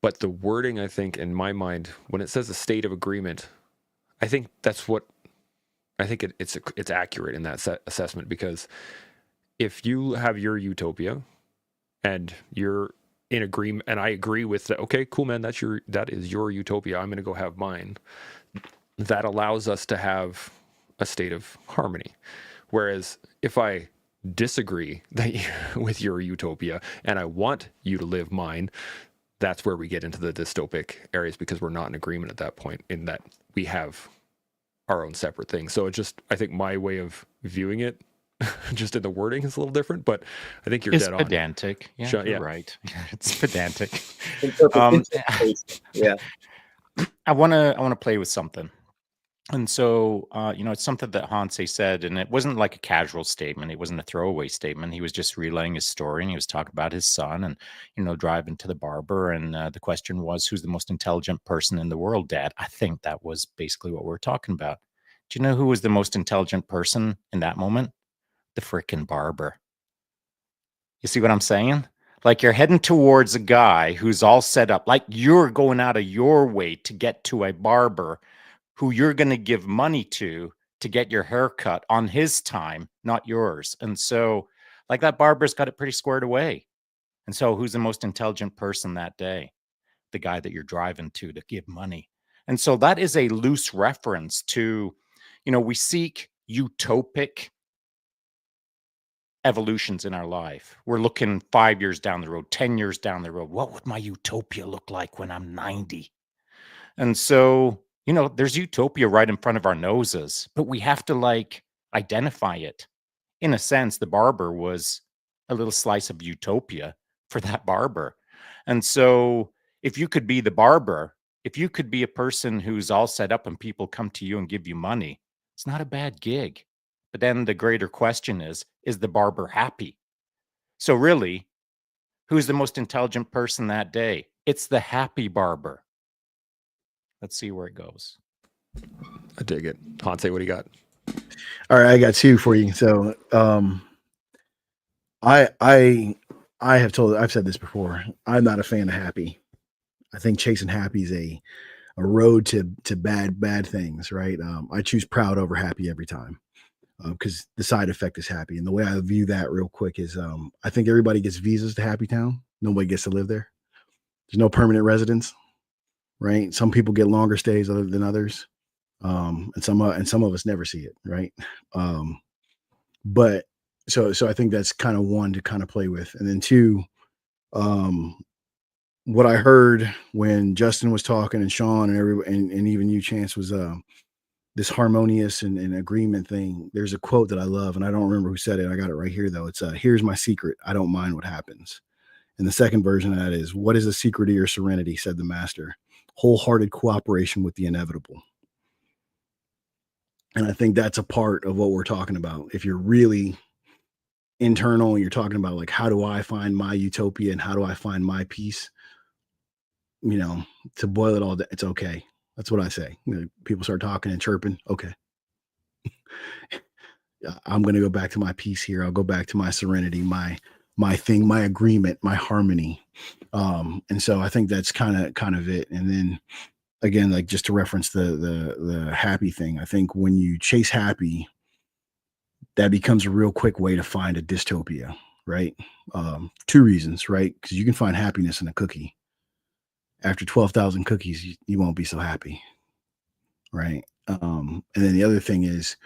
But the wording, I think, in my mind, when it says a state of agreement, I think that's what I think it's accurate in that assessment, because if you have your utopia and you're in agreement, and I agree with that, okay, cool, man, that is your utopia. I'm going to go have mine. That allows us to have a state of harmony. Whereas if I disagree with your utopia and I want you to live mine, that's where we get into the dystopic areas, because we're not in agreement at that point, in that we have our own separate things. So I think my way of viewing it, just in the wording, is a little different, but I think you're dead on. Pedantic. Yeah, you're right. It's pedantic. Yeah. I want to play with something. And so, it's something that Hanse said, and it wasn't like a casual statement. It wasn't a throwaway statement. He was just relaying his story, and he was talking about his son and, driving to the barber. And the question was, who's the most intelligent person in the world, Dad? I think that was basically what we're talking about. Do you know who was the most intelligent person in that moment? The frickin' barber. You see what I'm saying? Like, you're heading towards a guy who's all set up, like you're going out of your way to get to a barber who you're going to give money to get your hair cut on his time, not yours. And so, like, that barber's got it pretty squared away. And so, who's the most intelligent person that day? The guy that you're driving to give money. And so that is a loose reference to, we seek utopic evolutions in our life. We're looking 5 years down the road, 10 years down the road. What would my utopia look like when I'm 90? And so, there's utopia right in front of our noses, but we have to identify it. In a sense, the barber was a little slice of utopia for that barber. And so if you could be the barber, if you could be a person who's all set up and people come to you and give you money, it's not a bad gig. But then the greater question is the barber happy? So really, who's the most intelligent person that day? It's the happy barber. Let's see where it goes. I dig it. Hanse, what do you got? All right, I got two for you. So, I've said this before. I'm not a fan of happy. I think chasing happy is a road to bad things, right? I choose proud over happy every time, because the side effect is happy. And the way I view that real quick is, I think everybody gets visas to Happy Town. Nobody gets to live there. There's no permanent residence. Right. Some people get longer stays other than others. And some of us never see it. Right. But so I think that's kind of one to kind of play with. And then two, what I heard when Justin was talking and Sean and everybody, and even you, Chance, was this harmonious and agreement thing. There's a quote that I love, and I don't remember who said it. I got it right here, though. It's here's my secret. I don't mind what happens. And the second version of that is, what is the secret of your serenity, said the master. Wholehearted cooperation with the inevitable. And I think that's a part of what we're talking about. If you're really internal and you're talking about like, how do I find my utopia and how do I find my peace? You know, to boil it all down, it's okay. That's what I say. You know, people start talking and chirping. Okay. I'm going to go back to my peace here. I'll go back to my serenity, my thing, my agreement, my harmony. And so I think that's kind of it. And then again, like just to reference the happy thing, I think when you chase happy, that becomes a real quick way to find a dystopia, right? Two reasons, right? Because you can find happiness in a cookie. After 12,000 cookies, you won't be so happy, right? And then the other thing is,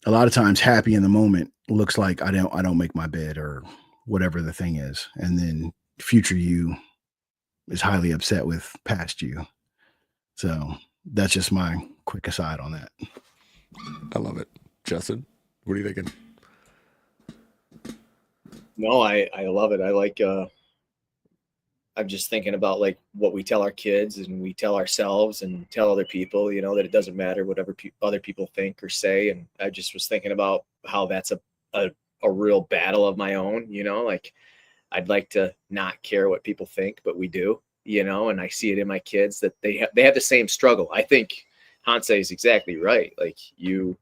a lot of times, happy in the moment looks like I don't make my bed or whatever the thing is, and then future you is highly upset with past you. So that's just my quick aside on that. I love it. Justin, what are you thinking? No, I love it. I like, I'm just thinking about like what we tell our kids and we tell ourselves and tell other people, you know, that it doesn't matter whatever other people think or say. And I just was thinking about how that's a real battle of my own, you know, like I'd like to not care what people think, but we do, you know, and I see it in my kids that they have the same struggle. I think Hanse is exactly right. Like you'll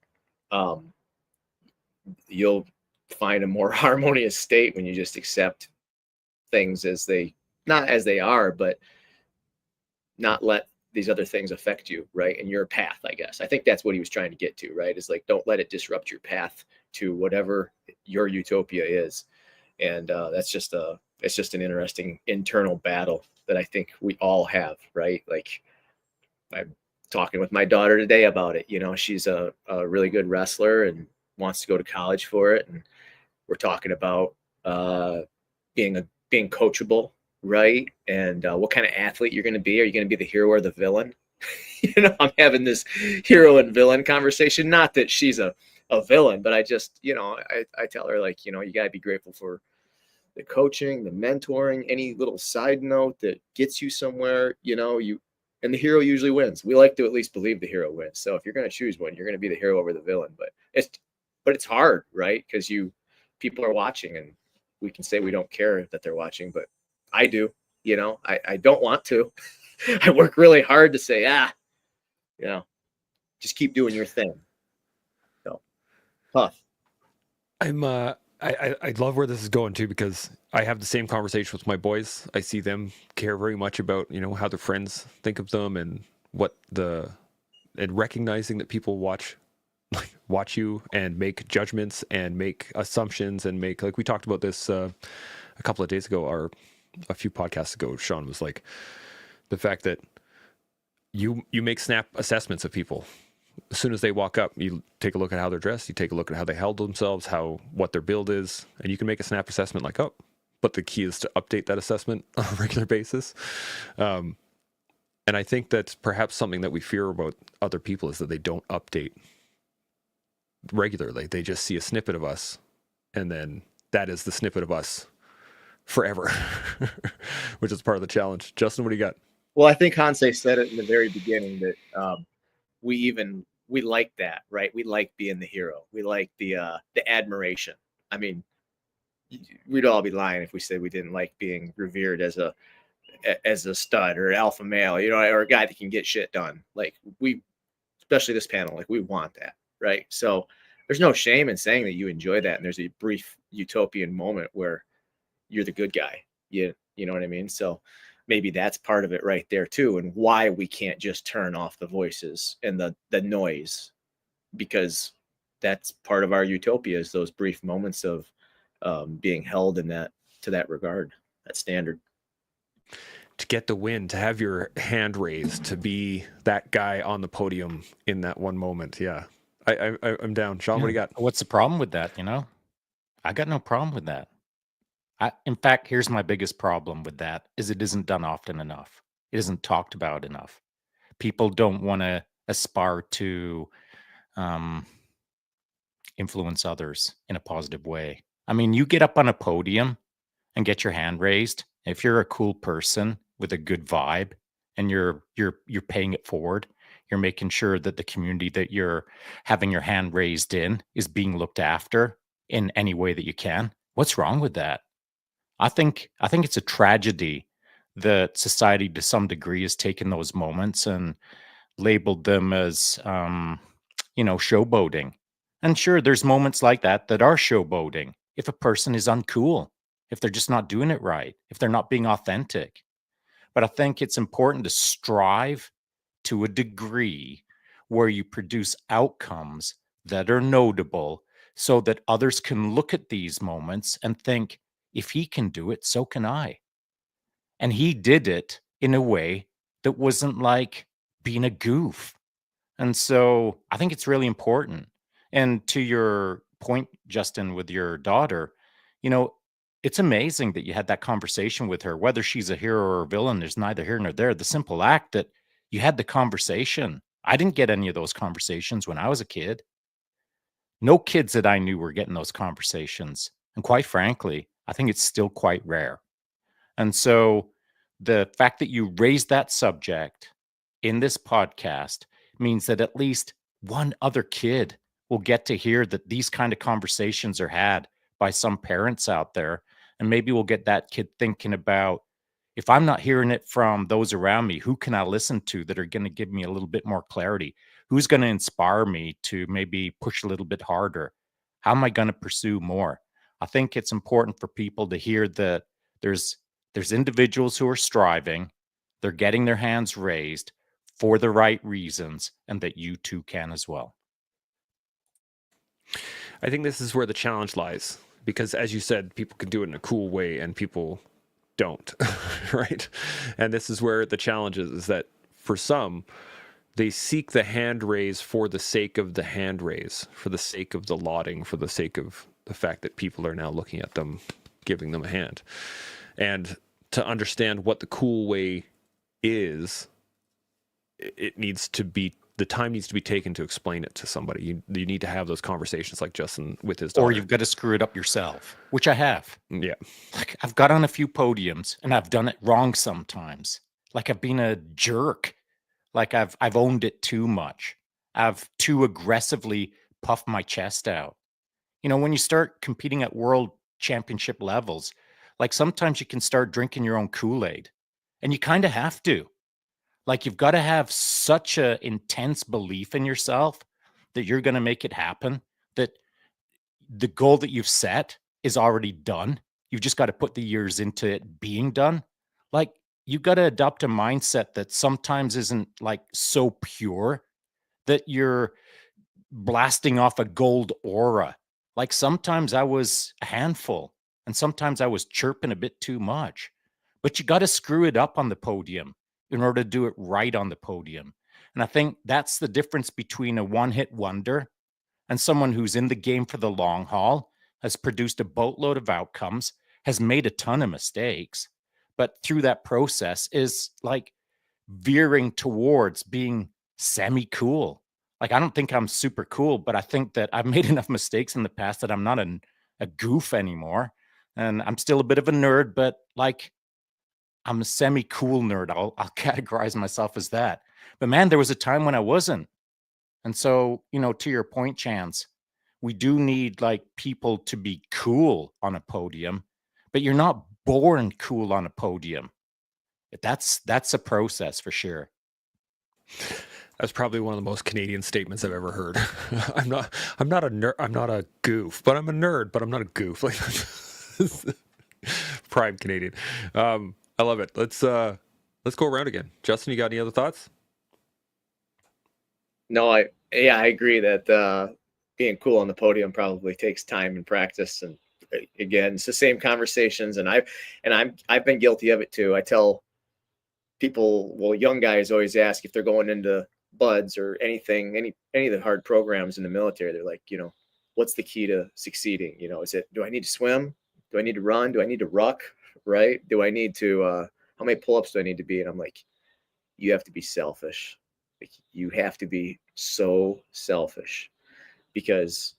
find a more harmonious state when you just accept things as they, not as they are, but not let these other things affect you, right? And your path, I guess. I think that's what he was trying to get to, right? Is like, don't let it disrupt your path to whatever your utopia is. And it's just an interesting internal battle that I think we all have, right? Like I'm talking with my daughter today about it. You know, she's a really good wrestler and wants to go to college for it. And we're talking about being coachable, right? And what kind of athlete you're going to be. Are you going to be the hero or the villain? You know, I'm having this hero and villain conversation. Not that she's a villain, but I just, you know, I tell her like, you know, you got to be grateful for the coaching, the mentoring, any little side note that gets you somewhere, you know, and the hero usually wins. We like to at least believe the hero wins. So if you're going to choose one, you're going to be the hero over the villain, but it's hard, right? Because people are watching and we can say we don't care that they're watching, but I do, you know, I don't want to. I work really hard to say, you know, just keep doing your thing. So tough. I love where this is going too, because I have the same conversation with my boys. I see them care very much about, you know, how their friends think of them and and recognizing that people watch you and make judgments and make assumptions and make, like we talked about this a couple of days ago or a few podcasts ago. Sean was like, the fact that you make snap assessments of people. As soon as they walk up, you take a look at how they're dressed, you take a look at how they held themselves, what their build is, and you can make a snap assessment like, oh, but the key is to update that assessment on a regular basis. And I think that's perhaps something that we fear about other people is that they don't update regularly. They just see a snippet of us, and then that is the snippet of us forever, which is part of the challenge. Justin, what do you got? Well, I think Hanse said it in the very beginning that we like that, right? We like being the hero. We like the admiration. I mean, we'd all be lying if we said we didn't like being revered as a stud or an alpha male, you know, or a guy that can get shit done. Like especially this panel, like we want that, right? So there's no shame in saying that you enjoy that, and there's a brief utopian moment where you're the good guy. You know what I mean? So maybe that's part of it right there too, and why we can't just turn off the voices and the noise, because that's part of our utopia is those brief moments of being held in that regard, that standard. To get the win, to have your hand raised, to be that guy on the podium in that one moment. Yeah, I'm down. Sean, what do you got? What's the problem with that? You know, I got no problem with that. In fact, here's my biggest problem with that is it isn't done often enough. It isn't talked about enough. People don't want to aspire to influence others in a positive way. I mean, you get up on a podium and get your hand raised. If you're a cool person with a good vibe and you're paying it forward, You're making sure that the community that you're having your hand raised in is being looked after in any way that you can. What's wrong with that? I think it's a tragedy that society to some degree has taken those moments and labeled them as showboating. And sure, there's moments like that that are showboating. If a person is uncool, if they're just not doing it right, if they're not being authentic. But I think it's important to strive to a degree where you produce outcomes that are notable so that others can look at these moments and think, if he can do it, so can I. And he did it in a way that wasn't like being a goof. And so I think it's really important. And to your point, Justin, with your daughter, you know, it's amazing that you had that conversation with her. Whether she's a hero or a villain, there's neither here nor there. The simple act that you had the conversation. I didn't get any of those conversations when I was a kid. No kids that I knew were getting those conversations. And quite frankly, I think it's still quite rare. And so the fact that you raised that subject in this podcast means that at least one other kid will get to hear that these kind of conversations are had by some parents out there. And maybe we'll get that kid thinking about, if I'm not hearing it from those around me, who can I listen to that are going to give me a little bit more clarity? Who's going to inspire me to maybe push a little bit harder? How am I going to pursue more? I think it's important for people to hear that there's individuals who are striving, they're getting their hands raised for the right reasons, and that you too can as well. I think this is where the challenge lies, because as you said, people can do it in a cool way and people don't, right? And this is where the challenge is that for some, they seek the hand raise for the sake of the hand raise, for the sake of the lauding, for the sake of the fact that people are now looking at them, giving them a hand. And to understand what the cool way is, it needs to be, the time needs to be taken to explain it to somebody. You need to have those conversations like Justin with his daughter. Or you've got to screw it up yourself, which I have. Yeah. Like, I've got on a few podiums and I've done it wrong sometimes. Like, I've been a jerk. Like, I've owned it too much. I've too aggressively puffed my chest out. You know, when you start competing at world championship levels, like, sometimes you can start drinking your own Kool-Aid, and you kind of have to. Like, you've got to have such a intense belief in yourself that you're going to make it happen, that the goal that you've set is already done. You've just got to put the years into it being done. Like, you've got to adopt a mindset that sometimes isn't like so pure that you're blasting off a gold aura. Like, sometimes I was a handful and sometimes I was chirping a bit too much, but you got to screw it up on the podium in order to do it right on the podium. And I think that's the difference between a one-hit wonder and someone who's in the game for the long haul, has produced a boatload of outcomes, has made a ton of mistakes, but through that process is like veering towards being semi-cool. Like, I don't think I'm super cool, but I think that I've made enough mistakes in the past that I'm not a goof anymore. And I'm still a bit of a nerd, but like, I'm a semi-cool nerd. I'll categorize myself as that. But man, there was a time when I wasn't. And so, you know, to your point, Chance, we do need like people to be cool on a podium, but you're not born cool on a podium. That's a process for sure. That's probably one of the most Canadian statements I've ever heard. I'm not a nerd. I'm not a goof, but I'm a nerd, but I'm not a goof. Like, prime Canadian. I love it. Let's go around again. Justin, you got any other thoughts? No, I agree that being cool on the podium probably takes time and practice. And again, it's the same conversations, and I've been guilty of it too. I tell people, well, young guys always ask if they're going into buds or anything, any of the hard programs in the military. They're like, you know, what's the key to succeeding? You know, is it, do I need to swim? Do I need to run? Do I need to ruck? Right? Do I need to, how many pull-ups do I need to be? And I'm like, you have to be selfish. Like, you have to be so selfish, because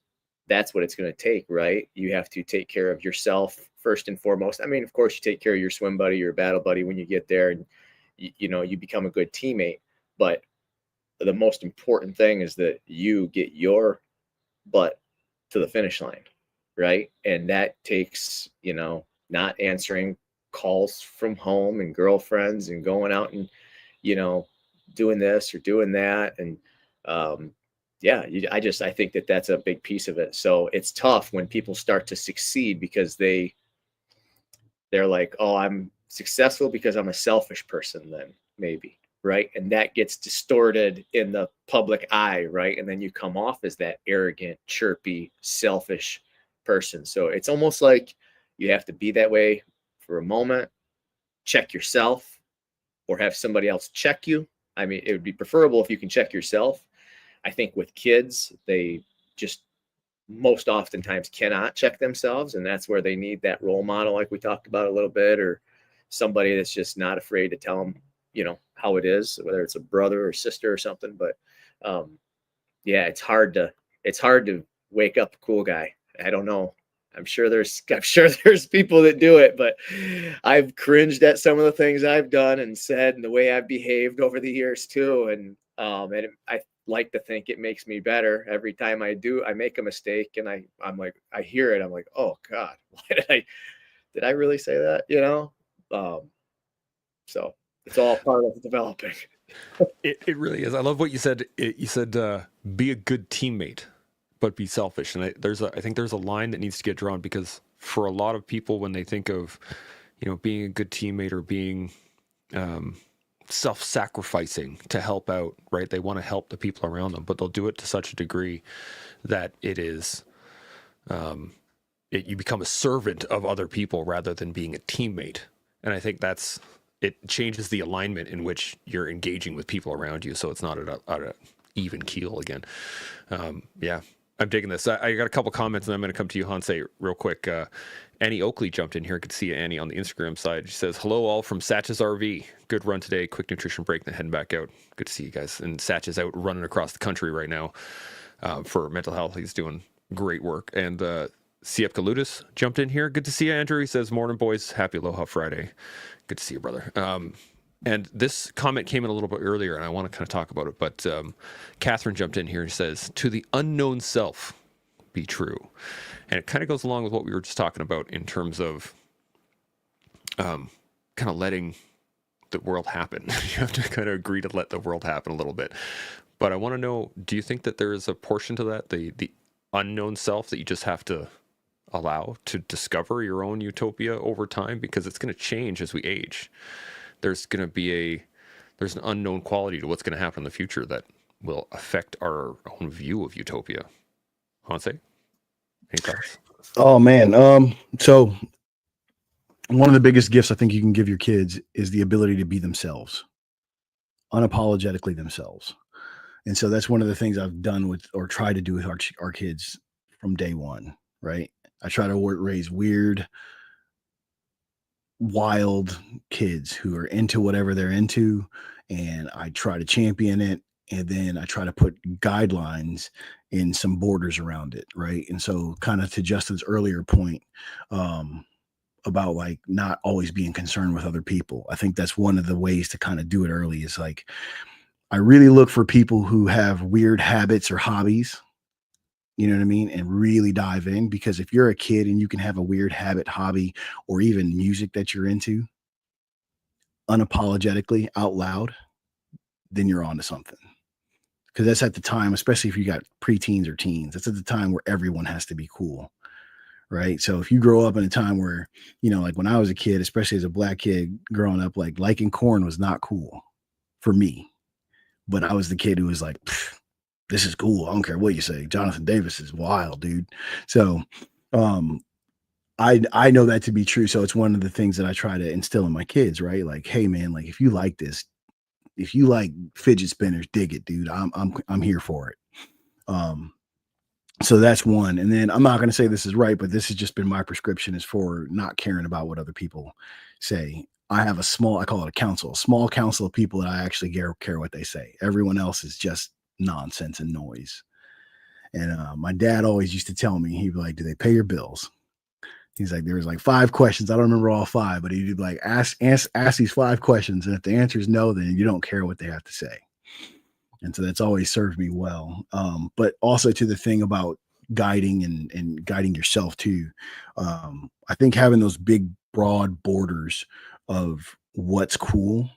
that's what it's going to take, right? You have to take care of yourself first and foremost. I mean, of course, you take care of your swim buddy, your battle buddy when you get there, and you know, you become a good teammate. But the most important thing is that you get your butt to the finish line, right? And that takes, you know, not answering calls from home and girlfriends and going out and, you know, doing this or doing that. And yeah, I think that that's a big piece of it. So it's tough when people start to succeed because they're like, oh, I'm successful because I'm a selfish person, then maybe, right? And that gets distorted in the public eye, right? And then you come off as that arrogant, chirpy, selfish person. So it's almost like you have to be that way for a moment, check yourself, or have somebody else check you. I mean, it would be preferable if you can check yourself. I think with kids, they just most oftentimes cannot check themselves, and that's where they need that role model, like we talked about a little bit, or somebody that's just not afraid to tell them, you know, how it is, whether it's a brother or sister or something. But yeah, it's hard to wake up a cool guy. I don't know. I'm sure there's people that do it, but I've cringed at some of the things I've done and said and the way I've behaved over the years too. And I like to think it makes me better every time I make a mistake, and I'm like, I hear it. I'm like, oh God, why did I really say that? You know? So it's all part of developing. It really is. I love what you said. You said, be a good teammate, but be selfish. And I think there's a line that needs to get drawn, because for a lot of people, when they think of, you know, being a good teammate or being self-sacrificing to help out, right? They want to help the people around them, but they'll do it to such a degree that it is, you become a servant of other people rather than being a teammate. And I think it changes the alignment in which you're engaging with people around you. So it's not at a even keel again. Yeah, I'm digging this. I got a couple comments, and I'm going to come to you, Yohance, real quick. Annie Oakley jumped in here. Good to see you, Annie, on the Instagram side. She says, hello all from Satch's RV. Good run today. Quick nutrition break, then heading back out. Good to see you guys. And Satch is out running across the country right now for mental health. He's doing great work. And CF Kaludis jumped in here. Good to see you, Andrew. He says, morning, boys. Happy Aloha Friday. Good to see you, brother. And this comment came in a little bit earlier, and I want to kind of talk about it. But Catherine jumped in here and says, to the unknown self be true. And it kind of goes along with what we were just talking about in terms of kind of letting the world happen. You have to kind of agree to let the world happen a little bit. But I want to know, do you think that there is a portion to that, the unknown self, that you just have to allow to discover your own utopia over time? Because it's going to change as we age. There's going to be there's an unknown quality to what's going to happen in the future that will affect our own view of utopia. Hanse, any thoughts? Oh man. So one of the biggest gifts I think you can give your kids is the ability to be themselves, unapologetically themselves. And so that's one of the things I've done with, or try to do with our kids from day one, right? I try to raise weird, wild kids who are into whatever they're into, and I try to champion it, and then I try to put guidelines in some borders around it, right? And so kind of to Justin's earlier point about like not always being concerned with other people, I think that's one of the ways to kind of do it early, is like I really look for people who have weird habits or hobbies, you know what I mean? And really dive in, because if you're a kid and you can have a weird habit, hobby, or even music that you're into unapologetically out loud, then you're onto something. Because that's at the time, especially if you got preteens or teens, that's at the time where everyone has to be cool, right? So if you grow up in a time where, you know, like when I was a kid, especially as a black kid growing up, like liking corn was not cool for me. But I was the kid who was like, this is cool. I don't care what you say. Jonathan Davis is wild, dude. So I know that to be true. So it's one of the things that I try to instill in my kids, right? Like, hey man, like if you like this, if you like fidget spinners, dig it, dude. I'm here for it. So that's one. And then I'm not going to say this is right, but this has just been my prescription, is for not caring about what other people say. I have I call it a small council of people that I actually care what they say. Everyone else is just nonsense and noise. And my dad always used to tell me, he'd be like, do they pay your bills? He's like, there was like 5 questions. I don't remember all 5, but he'd be like, ask these 5 questions. And if the answer is no, then you don't care what they have to say. And so that's always served me well. But also to the thing about guiding and guiding yourself too. I think having those big, broad borders of what's cool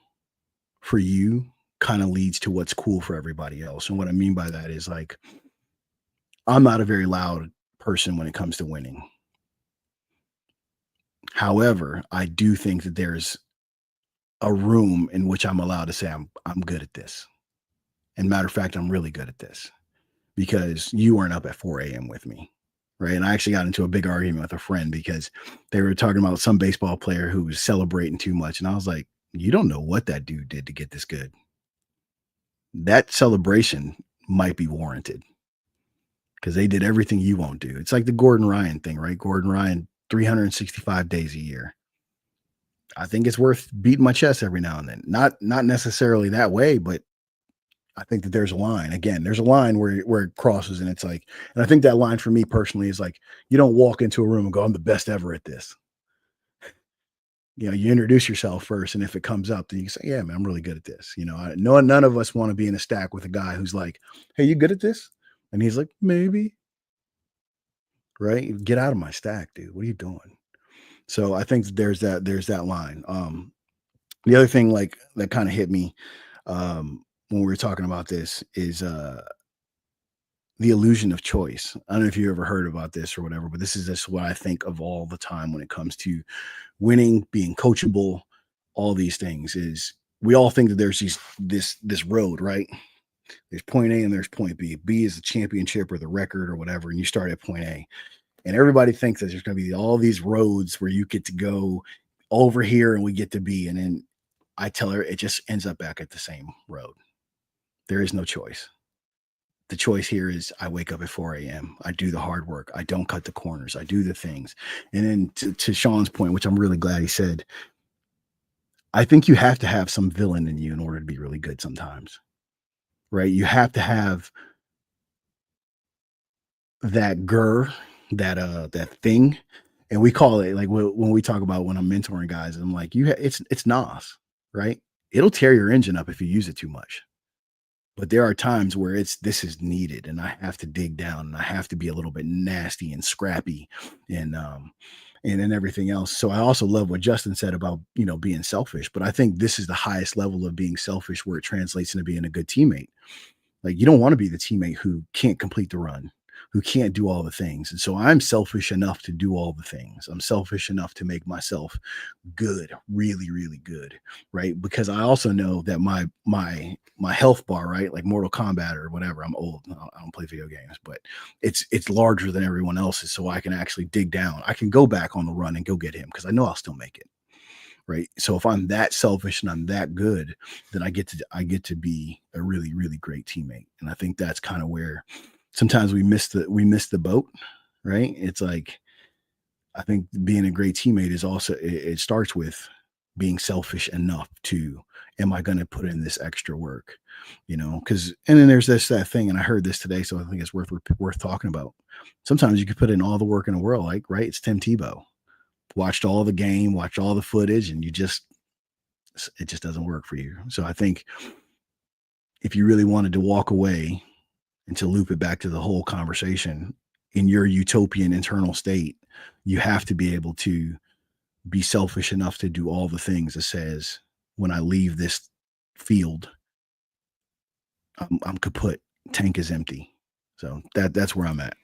for you kind of leads to what's cool for everybody else. And what I mean by that is like, I'm not a very loud person when it comes to winning. However, I do think that there's a room in which I'm allowed to say I'm good at this. And matter of fact, I'm really good at this because you weren't up at 4 a.m. with me. Right. And I actually got into a big argument with a friend because they were talking about some baseball player who was celebrating too much. And I was like, you don't know what that dude did to get this good. That celebration might be warranted because they did everything you won't do. It's like the Gordon Ryan thing, right? Gordon Ryan, 365 days a year. I think it's worth beating my chest every now and then. Not necessarily that way, but I think that there's a line. Again, there's a line where it crosses, and it's like, and I think that line for me personally is like, you don't walk into a room and go, I'm the best ever at this. You know, you introduce yourself first, and if it comes up, then you can say, yeah, man, I'm really good at this. You know, none of us want to be in a stack with a guy who's like, hey, you good at this? And he's like, maybe. Right? Get out of my stack, dude. What are you doing? So I think that there's that line. The other thing like that kind of hit me when we were talking about this is the illusion of choice. I don't know if you ever heard about this or whatever, but this is just what I think of all the time when it comes to winning, being coachable, all these things. Is we all think that there's this road, right? There's point A and there's point B. B is the championship or the record or whatever, and you start at point A. And everybody thinks that there's going to be all these roads where you get to go over here and we get to B. And then I tell her it just ends up back at the same road. There is no choice. The choice here is I wake up at 4 a.m. I do the hard work. I don't cut the corners. I do the things. And then to Sean's point, which I'm really glad he said, I think you have to have some villain in you in order to be really good sometimes, right? You have to have that that thing. And we call it like when we talk about when I'm mentoring guys, I'm like, it's NOS, right? It'll tear your engine up if you use it too much. But there are times where this is needed and I have to dig down and I have to be a little bit nasty and scrappy and then everything else. So I also love what Justin said about, being selfish, but I think this is the highest level of being selfish where it translates into being a good teammate. Like you don't want to be the teammate who can't complete the run, who can't do all the things. And so I'm selfish enough to do all the things. I'm selfish enough to make myself good, really, really good, right? Because I also know that my health bar, right? Like Mortal Kombat or whatever. I'm old. I don't play video games, but it's larger than everyone else's. So I can actually dig down. I can go back on the run and go get him because I know I'll still make it. Right. So if I'm that selfish and I'm that good, then I get to be a really, really great teammate. And I think that's kind of where sometimes we miss the boat. Right. It's like, I think being a great teammate is also, it starts with being selfish enough to, am I going to put in this extra work? Because, and then there's that thing, and I heard this today, so I think it's worth talking about. Sometimes you could put in all the work in the world, like, right. It's Tim Tebow. Watched all the game, watched all the footage, and it just doesn't work for you. So I think if you really wanted to walk away and to loop it back to the whole conversation in your utopian internal state, you have to be able to be selfish enough to do all the things that says, when I leave this field, I'm kaput. Tank is empty. So that's where I'm at.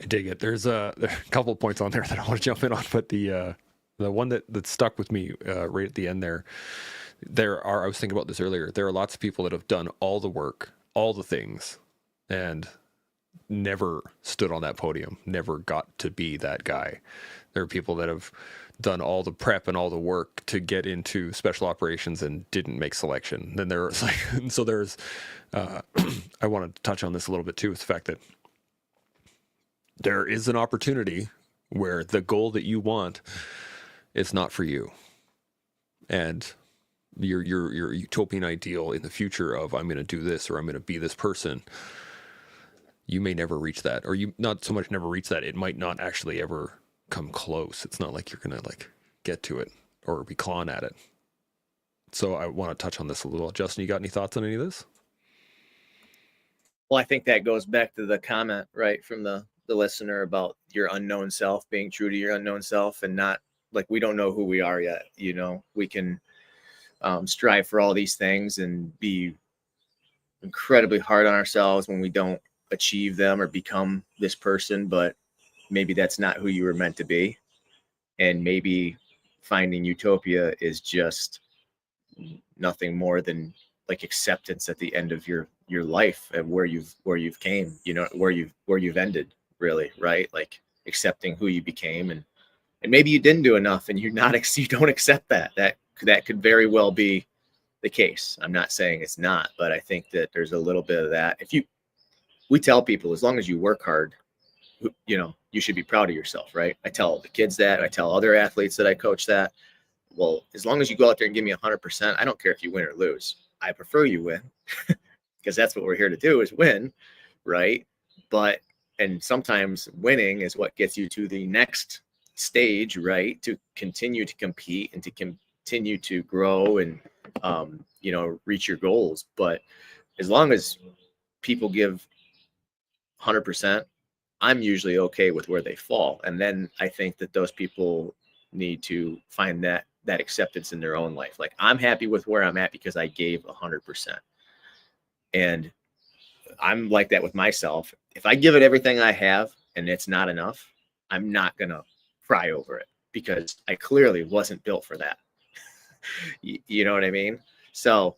I dig it. There's a couple of points on there that I want to jump in on, but the one that stuck with me right at the end there I was thinking about this earlier. There are lots of people that have done all the work, all the things, and never stood on that podium, never got to be that guy. There are people that have done all the prep and all the work to get into special operations and didn't make selection. Then there's I want to touch on this a little bit too, is the fact that there is an opportunity where the goal that you want is not for you. And your utopian ideal in the future of I'm going to do this or I'm going to be this person, you may never reach that, or you not so much never reach that. It might not actually ever come close. It's not like you're going to get to it or be clawing at it. So I want to touch on this a little. Justin, you got any thoughts on any of this? Well, I think that goes back to the comment, right, from the listener about your unknown self, being true to your unknown self, and not like, we don't know who we are yet. We can strive for all these things and be incredibly hard on ourselves when we don't achieve them or become this person, but maybe that's not who you were meant to be. And maybe finding utopia is just nothing more than like acceptance at the end of your life and where you've came, where you've ended, really, right? Like accepting who you became, and maybe you didn't do enough and you don't accept that could very well be the case. I'm not saying it's not, but I think that there's a little bit of that. We tell people, as long as you work hard, you should be proud of yourself, right? I tell the kids that, I tell other athletes that I coach that. Well, as long as you go out there and give me 100%, I don't care if you win or lose. I prefer you win because that's what we're here to do, is win, right? And sometimes winning is what gets you to the next stage, right? To continue to compete and to continue to grow and, reach your goals. But as long as people give 100%, I'm usually okay with where they fall. And then I think that those people need to find that acceptance in their own life. Like, I'm happy with where I'm at because I gave 100%. And I'm like that with myself. If I give it everything I have and it's not enough, I'm not going to cry over it, because I clearly wasn't built for that. You know what I mean? So,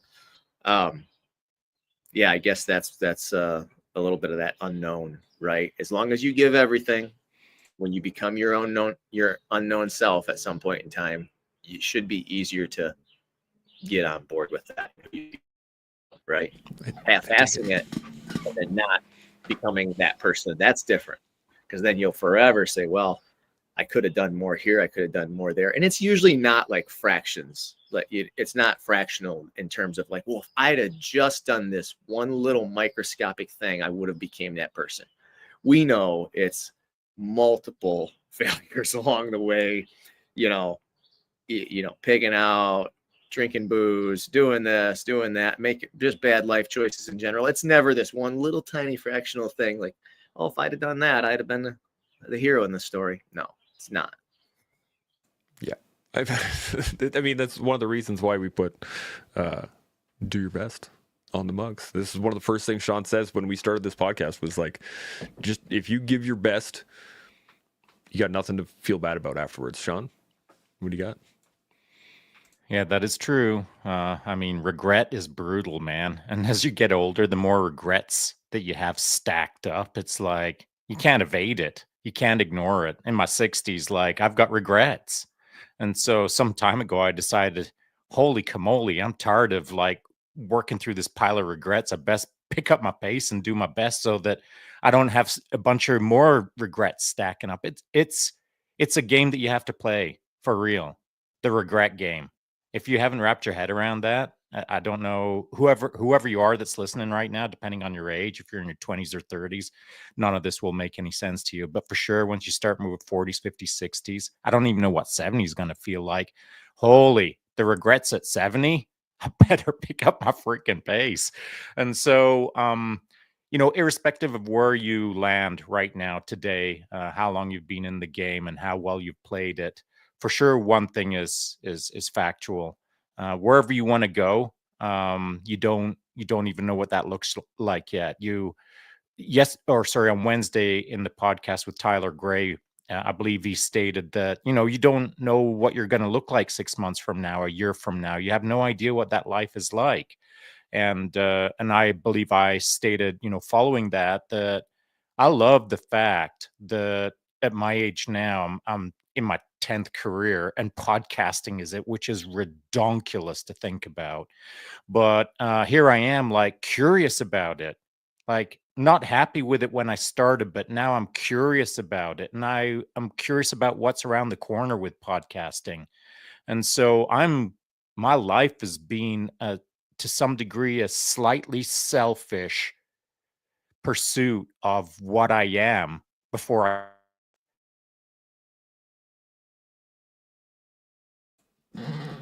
yeah, I guess that's a little bit of that unknown, right? As long as you give everything, when you become your unknown self at some point in time, it should be easier to get on board with that, right? Half-assing it and then not becoming that person, that's different, because then you'll forever say, well, I could have done more here, I could have done more there. And it's usually not like fractions. Like, it's not fractional in terms of like, well, if I'd have just done this one little microscopic thing, I would have became that person. We know it's multiple failures along the way, pigging out, drinking booze, doing this, doing that, making just bad life choices in general. It's never this one little tiny fractional thing like, oh, if I'd have done that, I'd have been the hero in the story. No, it's not. Yeah. I mean, that's one of the reasons why we put do your best on the mugs. This is one of the first things Sean says when we started this podcast, was like, just if you give your best, you got nothing to feel bad about afterwards. Sean, what do you got? Yeah, that is true. I mean, regret is brutal, man. And as you get older, the more regrets that you have stacked up, it's like you can't evade it. You can't ignore it. In my 60s, like, I've got regrets. And so some time ago, I decided, holy camole, I'm tired of like working through this pile of regrets. I best pick up my pace and do my best so that I don't have a bunch of more regrets stacking up. It's a game that you have to play for real, the regret game. If you haven't wrapped your head around that, I don't know, whoever you are that's listening right now, depending on your age, if you're in your 20s or 30s, none of this will make any sense to you. But for sure, once you start moving 40s, 50s, 60s, I don't even know what 70 is going to feel like. Holy, the regrets at 70, I better pick up my freaking pace. And so, irrespective of where you land right now today, how long you've been in the game and how well you've played it, for sure, one thing is factual. Wherever you want to go, you don't even know what that looks like yet. On Wednesday in the podcast with Tyler Gray, I believe he stated that you don't know what you're going to look like 6 months from now, a year from now. You have no idea what that life is like, and I believe I stated, following that I love the fact that at my age now, I'm in my 10th career and podcasting is it, which is redonkulous to think about. But here I am, like, curious about it, like, not happy with it when I started, but now I'm curious about it. And I'm curious about what's around the corner with podcasting. And so my life has been, to some degree, a slightly selfish pursuit of what I am before I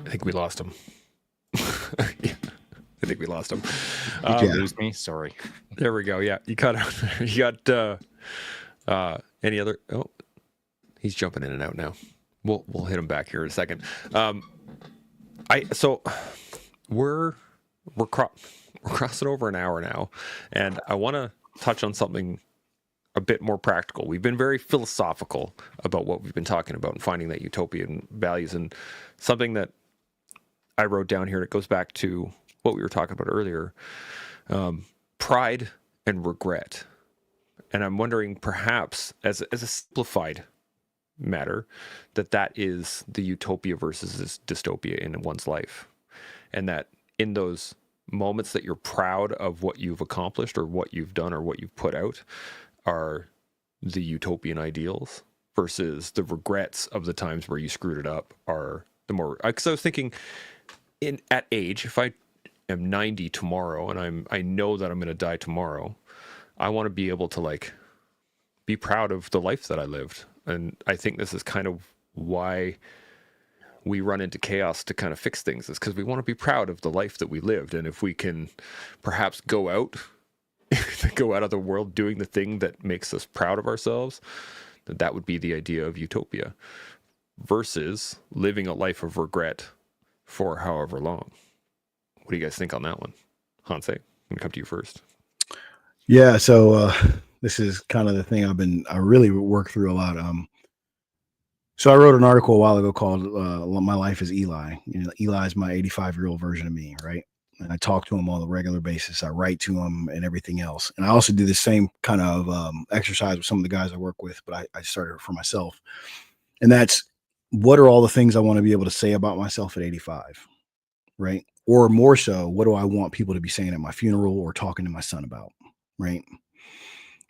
think we lost him. Yeah, I think we lost him. Did you lose me? Sorry. There we go. Yeah, you cut out. You got any other? Oh, he's jumping in and out now. We'll hit him back here in a second. So we're crossing over an hour now, and I want to touch on something a bit more practical. We've been very philosophical about what we've been talking about and finding that utopian values, and something that I wrote down here, and it goes back to what we were talking about earlier, pride and regret. And I'm wondering, perhaps as a simplified matter, that is the utopia versus this dystopia in one's life, and that in those moments that you're proud of what you've accomplished or what you've done or what you've put out are the utopian ideals, versus the regrets of the times where you screwed it up are the more. Because I was thinking, at age, if I am 90 tomorrow and I know that I'm going to die tomorrow, I want to be able to like be proud of the life that I lived. And I think this is kind of why we run into chaos to kind of fix things, is because we want to be proud of the life that we lived. And if we can perhaps go out of the world doing the thing that makes us proud of ourselves, that would be the idea of utopia, versus living a life of regret for however long. What do you guys think on that one? Hanse, I'm gonna come to you first. Yeah, so this is kind of the thing I really work through a lot. So I wrote an article a while ago called My Life is Eli. Eli is my 85-year-old version of me, right? And I talk to him on a regular basis. I write to him and everything else. And I also do the same kind of exercise with some of the guys I work with, but I started it for myself. And that's, what are all the things I want to be able to say about myself at 85, right? Or more so, what do I want people to be saying at my funeral or talking to my son about, right?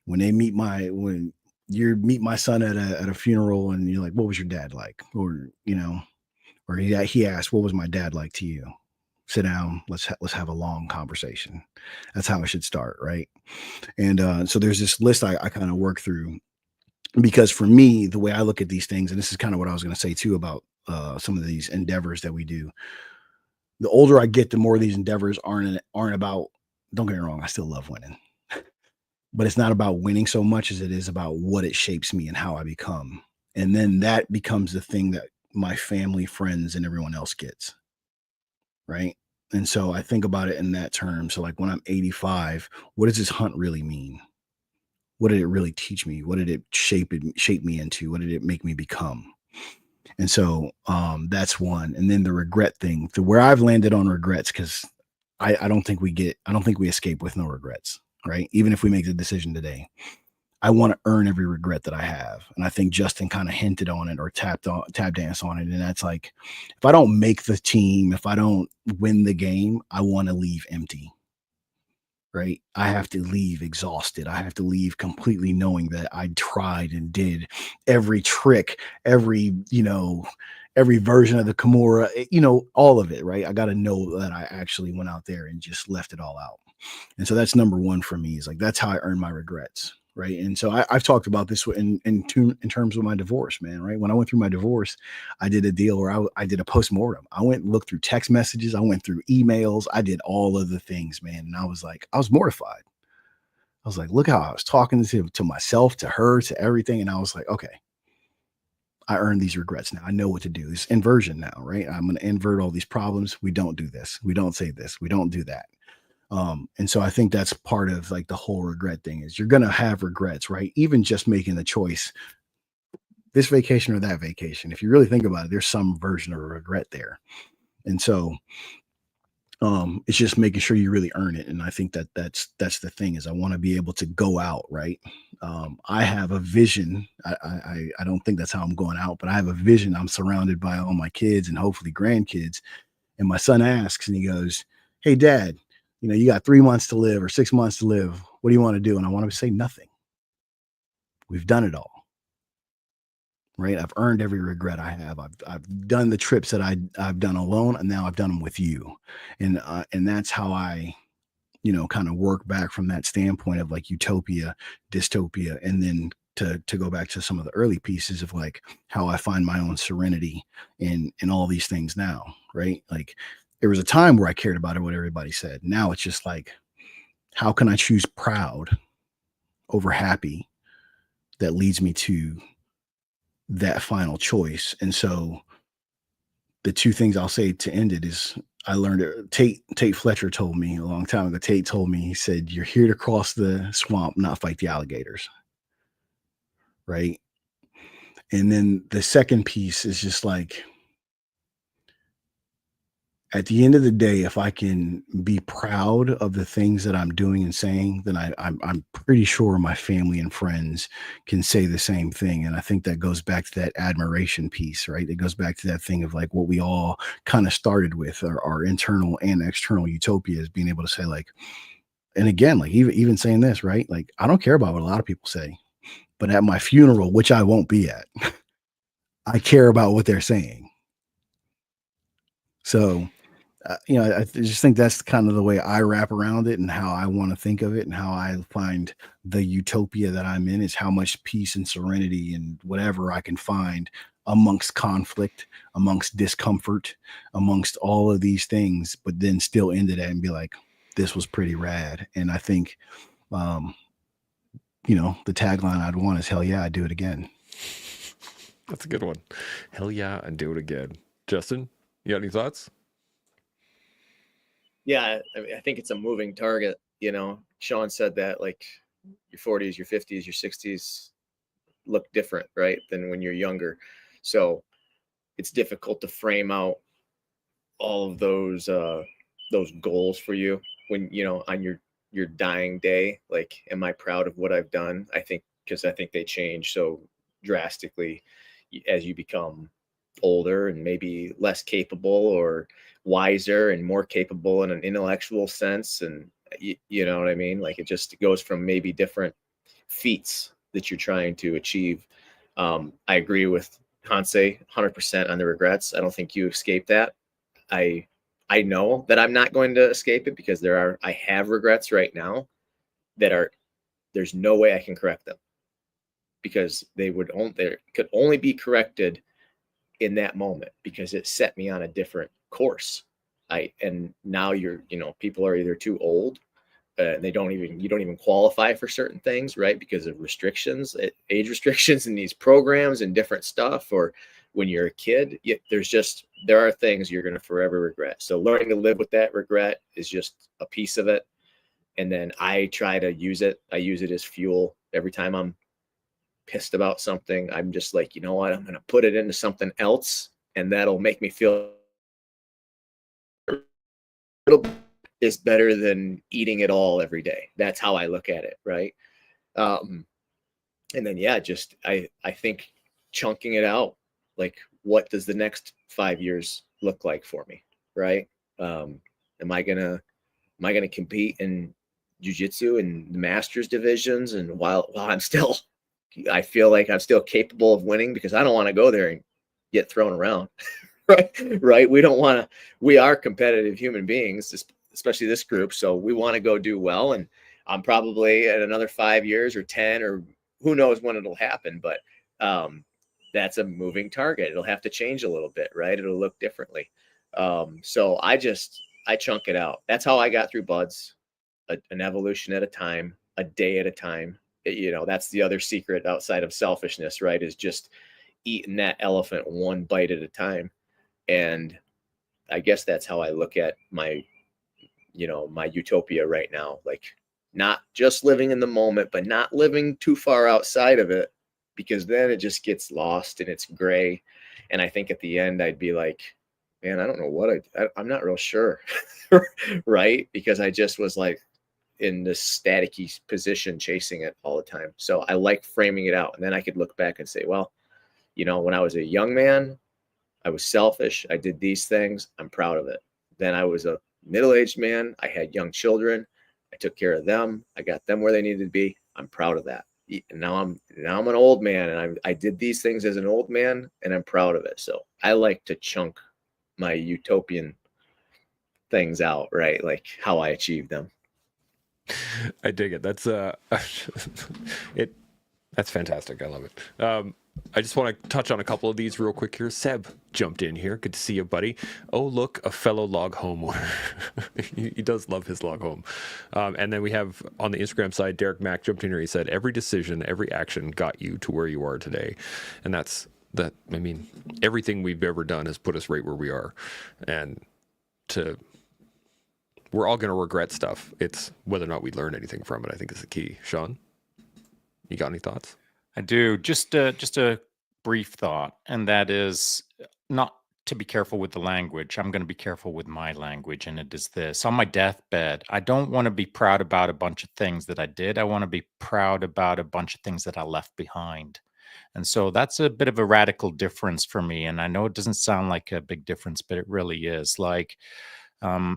When you meet my son at a funeral and you're like, what was your dad like? Or, or he asked, what was my dad like to you? Sit down, let's have a long conversation. That's how it should start, right? And so there's this list I kind of work through, because for me, the way I look at these things, and this is kind of what I was going to say too about some of these endeavors that we do. The older I get, the more these endeavors aren't about, don't get me wrong, I still love winning, but it's not about winning so much as it is about what it shapes me and how I become. And then that becomes the thing that my family, friends, and everyone else gets. Right. And so I think about it in that term. So like when I'm 85, what does this hunt really mean? What did it really teach me? What did it shape me into? What did it make me become? And so that's one. And then the regret thing, where I've landed on regrets, because I don't think we escape with no regrets, right? Even if we make the decision today, I want to earn every regret that I have. And I think Justin kind of hinted on it or tap dance on it. And that's like, if I don't make the team, if I don't win the game, I want to leave empty. Right. I have to leave exhausted. I have to leave completely knowing that I tried and did every trick, every version of the Kimura, all of it. Right. I got to know that I actually went out there and just left it all out. And so that's number one for me, is like, that's how I earn my regrets. Right. And so I've talked about this in terms of my divorce, man. Right. When I went through my divorce, I did a deal where I did a postmortem. I went and looked through text messages. I went through emails. I did all of the things, man. And I was mortified. I was like, look how I was talking to myself, to her, to everything. And I was like, okay, I earned these regrets. Now I know what to do. It's inversion now, right? I'm going to invert all these problems. We don't do this. We don't say this. We don't do that. And so I think that's part of like the whole regret thing, is you're going to have regrets, right? Even just making the choice, this vacation or that vacation. If you really think about it, there's some version of regret there. And so it's just making sure you really earn it. And I think that's the thing, is I want to be able to go out, right? I have a vision. I don't think that's how I'm going out, but I have a vision. I'm surrounded by all my kids and hopefully grandkids. And my son asks, and he goes, hey, Dad, you got 3 months to live or 6 months to live. What do you want to do? And I want to say nothing. We've done it all. Right. I've earned every regret I have. I've done the trips that I've done alone, and now I've done them with you. And that's how I, kind of work back from that standpoint of like utopia, dystopia, and then to go back to some of the early pieces of like how I find my own serenity in all these things now. Right. Like There was a time where I cared about what everybody said. Now it's just like, how can I choose proud over happy that leads me to that final choice? And so the two things I'll say to end it is I learned it. Tate Fletcher told me a long time ago. Tate told me, he said, "You're here to cross the swamp, not fight the alligators." Right. And then the second piece is just like, at the end of the day, if I can be proud of the things that I'm doing and saying, then I'm pretty sure my family and friends can say the same thing. And I think that goes back to that admiration piece, right? It goes back to that thing of like what we all kind of started with, our internal and external utopias, being able to say like, and again, like even saying this, right? Like, I don't care about what a lot of people say, but at my funeral, which I won't be at, I care about what they're saying. So, I just think that's kind of the way I wrap around it and how I want to think of it and how I find the utopia that I'm in is how much peace and serenity and whatever I can find amongst conflict, amongst discomfort, amongst all of these things, but then still end it at and be like, this was pretty rad. And I think, the tagline I'd want is hell yeah, I'd do it again. That's a good one. Hell yeah, I'd do it again. Justin, you got any thoughts? Yeah, I think it's a moving target. Sean said that like your 40s, your 50s, your 60s look different, right, than when you're younger. So it's difficult to frame out all of those goals for you when on your dying day. Like, am I proud of what I've done? I think they change so drastically as you become older and maybe less capable or wiser and more capable in an intellectual sense. And you know what I mean? Like, it just goes from maybe different feats that you're trying to achieve. I agree with Hansei 100% on the regrets. I don't think you escape that. I know that I'm not going to escape it because I have regrets right now that there's no way I can correct them because they could only be corrected in that moment because it set me on a different course. And now people are either too old, you don't even qualify for certain things, right? Because of restrictions, age restrictions in these programs and different stuff. Or when you're a kid, there are things you're going to forever regret. So learning to live with that regret is just a piece of it. And then I try to use it. I use it as fuel every time I'm pissed about something. I'm just like, you know what? I'm going to put it into something else, and that'll make me feel a little bit is better than eating it all every day. That's how I look at it, right? And then I think chunking it out, like, what does the next 5 years look like for me, right? Am I gonna compete in jiu-jitsu in the masters divisions? And while I feel like I'm still capable of winning, because I don't want to go there and get thrown around. Right. We are competitive human beings, especially this group. So we want to go do well. And I'm probably at another 5 years or 10, or who knows when it'll happen. But that's a moving target. It'll have to change a little bit, right? It'll look differently. So I chunk it out. That's how I got through buds, an evolution at a time, a day at a time. That's the other secret outside of selfishness, right? Is just eating that elephant one bite at a time. And I guess that's how I look at my utopia right now. Like, not just living in the moment, but not living too far outside of it, because then it just gets lost and it's gray. And I think at the end I'd be like, man, I don't know what I'm not real sure. Right? Because I just was like in this staticky position, chasing it all the time. So I like framing it out. And then I could look back and say, well, when I was a young man, I was selfish. I did these things. I'm proud of it. Then I was a middle-aged man. I had young children. I took care of them. I got them where they needed to be. I'm proud of that. And now I'm an old man, and I did these things as an old man, and I'm proud of it. So I like to chunk my utopian things out, right? Like how I achieved them. I dig it. That's that's fantastic. I love it. I just want to touch on a couple of these real quick here. Seb jumped in here. Good to see you, buddy. Oh, look, a fellow log homeowner. He does love his log home. And then we have on the Instagram side, Derek Mack jumped in here. He said, every decision, every action got you to where you are today. And that's that. I mean, everything we've ever done has put us right where we are. And we're all going to regret stuff. It's whether or not we learn anything from it, I think is the key. Sean, you got any thoughts? I do. Just a brief thought, and that is not to be careful with the language. I'm going to be careful with my language, and it is this. On my deathbed, I don't want to be proud about a bunch of things that I did. I want to be proud about a bunch of things that I left behind. And so that's a bit of a radical difference for me. And I know it doesn't sound like a big difference, but it really is. Like,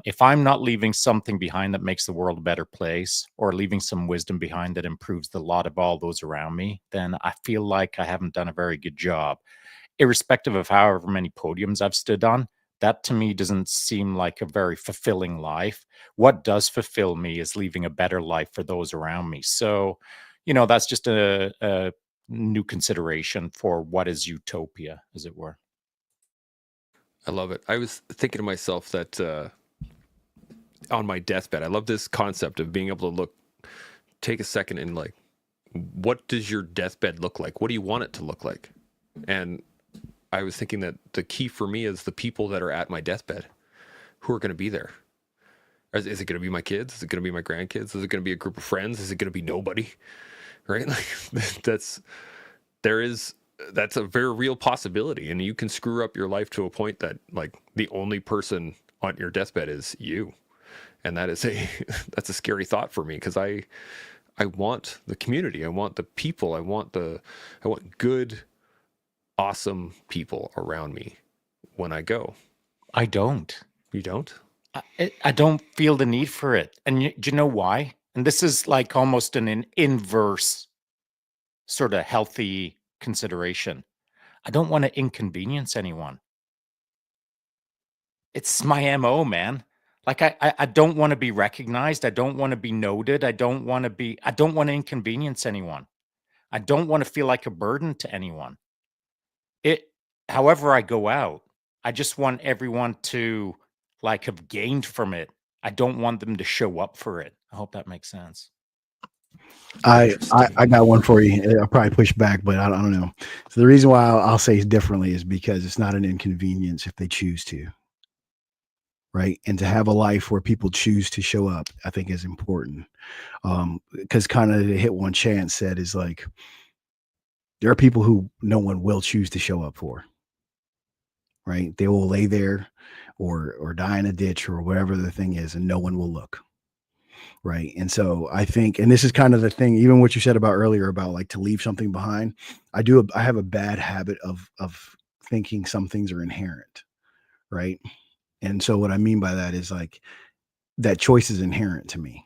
if I'm not leaving something behind that makes the world a better place, or leaving some wisdom behind that improves the lot of all those around me, then I feel like I haven't done a very good job. Irrespective of however many podiums I've stood on, that to me doesn't seem like a very fulfilling life. What does fulfill me is leaving a better life for those around me. So, that's just a new consideration for what is utopia, as it were. I love it. I was thinking to myself that on my deathbed, I love this concept of being able to take a second and like, what does your deathbed look like? What do you want it to look like? And I was thinking that the key for me is the people that are at my deathbed, who are going to be there. Is it going to be my kids? Is it going to be my grandkids? Is it going to be a group of friends? Is it going to be nobody? Right? Like that's a very real possibility. And you can screw up your life to a point that like the only person on your deathbed is you. And that's a scary thought for me, because I want the community. I want the people. I want good, awesome people around me when I go. I don't. You don't? I don't feel the need for it. And do you know why? And this is like almost an inverse sort of healthy consideration. I don't want to inconvenience anyone. It's my MO, man. Like I don't want to be recognized. I don't want to be noted. I don't want to inconvenience anyone. I don't want to feel like a burden to anyone. However I go out, I just want everyone to like have gained from it. I don't want them to show up for it. I hope that makes sense. I got one for you. I'll probably push back, but I don't know. So the reason why I'll say it differently is because it's not an inconvenience if they choose to. Right. And to have a life where people choose to show up, I think is important. Because kind of the hit one chance said is like, there are people who no one will choose to show up for. Right. They will lay there or die in a ditch or whatever the thing is, and no one will look. Right. And so I think, and this is kind of the thing, even what you said about earlier about like to leave something behind. I have a bad habit of thinking some things are inherent. Right. And so what I mean by that is like that choice is inherent to me.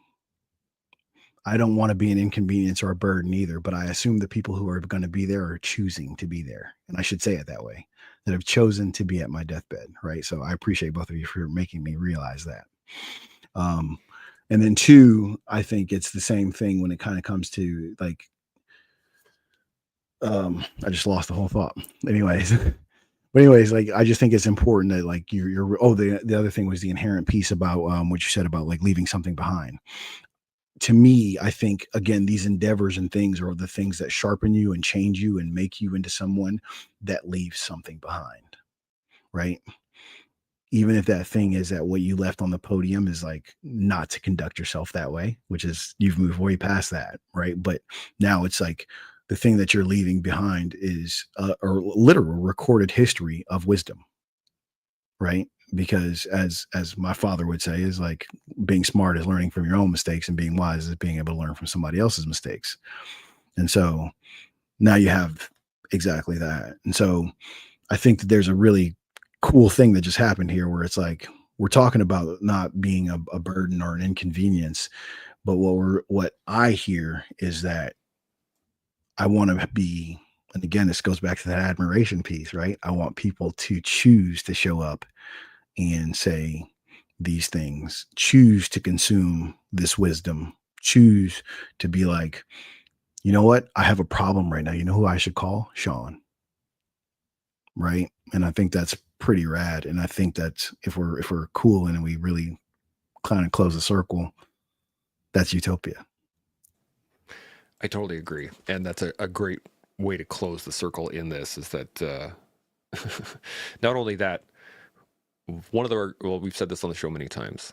I don't want to be an inconvenience or a burden either, but I assume the people who are going to be there are choosing to be there. And I should say it that way, that have chosen to be at my deathbed. Right. So I appreciate both of you for making me realize that. And then two, I think it's the same thing when it kind of comes to like, I just lost the whole thought. Anyways, like I just think it's important that like the other thing was the inherent piece about what you said about like leaving something behind. To me, I think again, these endeavors and things are the things that sharpen you and change you and make you into someone that leaves something behind, right? Even if that thing is that what you left on the podium is like not to conduct yourself that way, which is you've moved way past that, right? But now it's like the thing that you're leaving behind is a literal recorded history of wisdom, right? Because as my father would say, is like being smart is learning from your own mistakes, and being wise is being able to learn from somebody else's mistakes. And so now you have exactly that. And so I think that there's a really cool thing that just happened here where it's like we're talking about not being a burden or an inconvenience, but what I hear is that I want to be, and again, this goes back to that admiration piece, right? I want people to choose to show up and say these things, choose to consume this wisdom, choose to be like, you know what? I have a problem right now. You know who I should call? Sean. right? And I think that's pretty rad. And I think that's if we're cool and we really kind of close the circle, that's utopia. I totally agree. And that's a great way to close the circle in this is that not only that, well, we've said this on the show many times,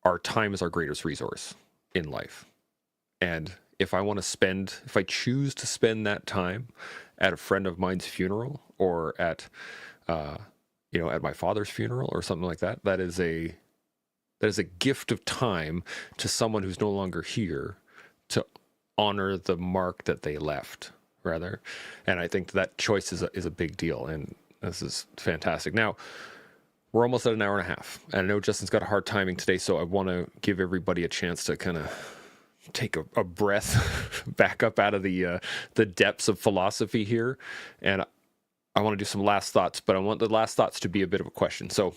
our time is our greatest resource in life. And if I choose to spend that time at a friend of mine's funeral or at, at my father's funeral or something like that, that is a gift of time to someone who's no longer here to honor the mark that they left, rather. And I think that choice is a big deal. And this is fantastic. Now, we're almost at an hour and a half. And I know Justin's got a hard timing today, so I want to give everybody a chance to kind of take a breath back up out of the depths of philosophy here. And I want to do some last thoughts, but I want the last thoughts to be a bit of a question. So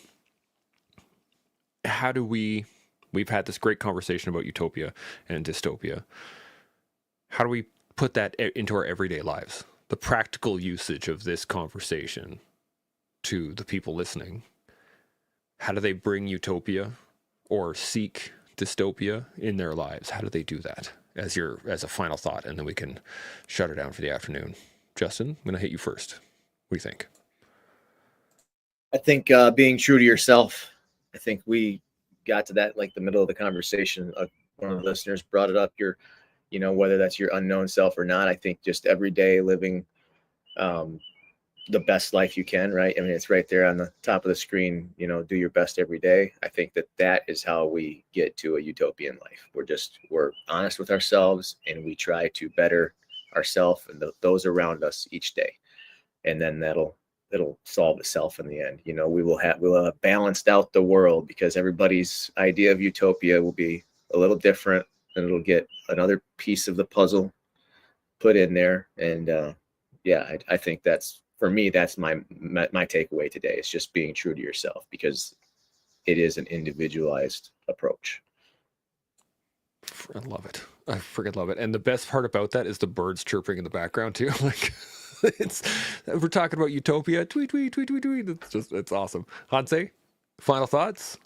how do we've had this great conversation about utopia and dystopia. How do we put that into our everyday lives? The practical usage of this conversation to the people listening. How do they bring utopia or seek dystopia in their lives? How do they do that as a final thought? And then we can shut her down for the afternoon. Justin, I'm going to hit you first. What do you think? I think being true to yourself. I think we got to that like the middle of the conversation. One of the listeners brought it up. Whether that's your unknown self or not. I think just every day living the best life you can, right? I mean, it's right there on the top of the screen. Do your best every day. I think that is how we get to a utopian life. We're honest with ourselves, and we try to better ourselves and those around us each day, and then it'll solve itself in the end. We'll have balanced out the world because everybody's idea of utopia will be a little different, and it'll get another piece of the puzzle put in there. And I think that's, for me, that's my takeaway today. It's just being true to yourself because it is an individualized approach. I love it. I freaking love it. And the best part about that is the birds chirping in the background too. Like we're talking about utopia. Tweet, tweet, tweet, tweet, tweet. It's awesome. Hanse, final thoughts?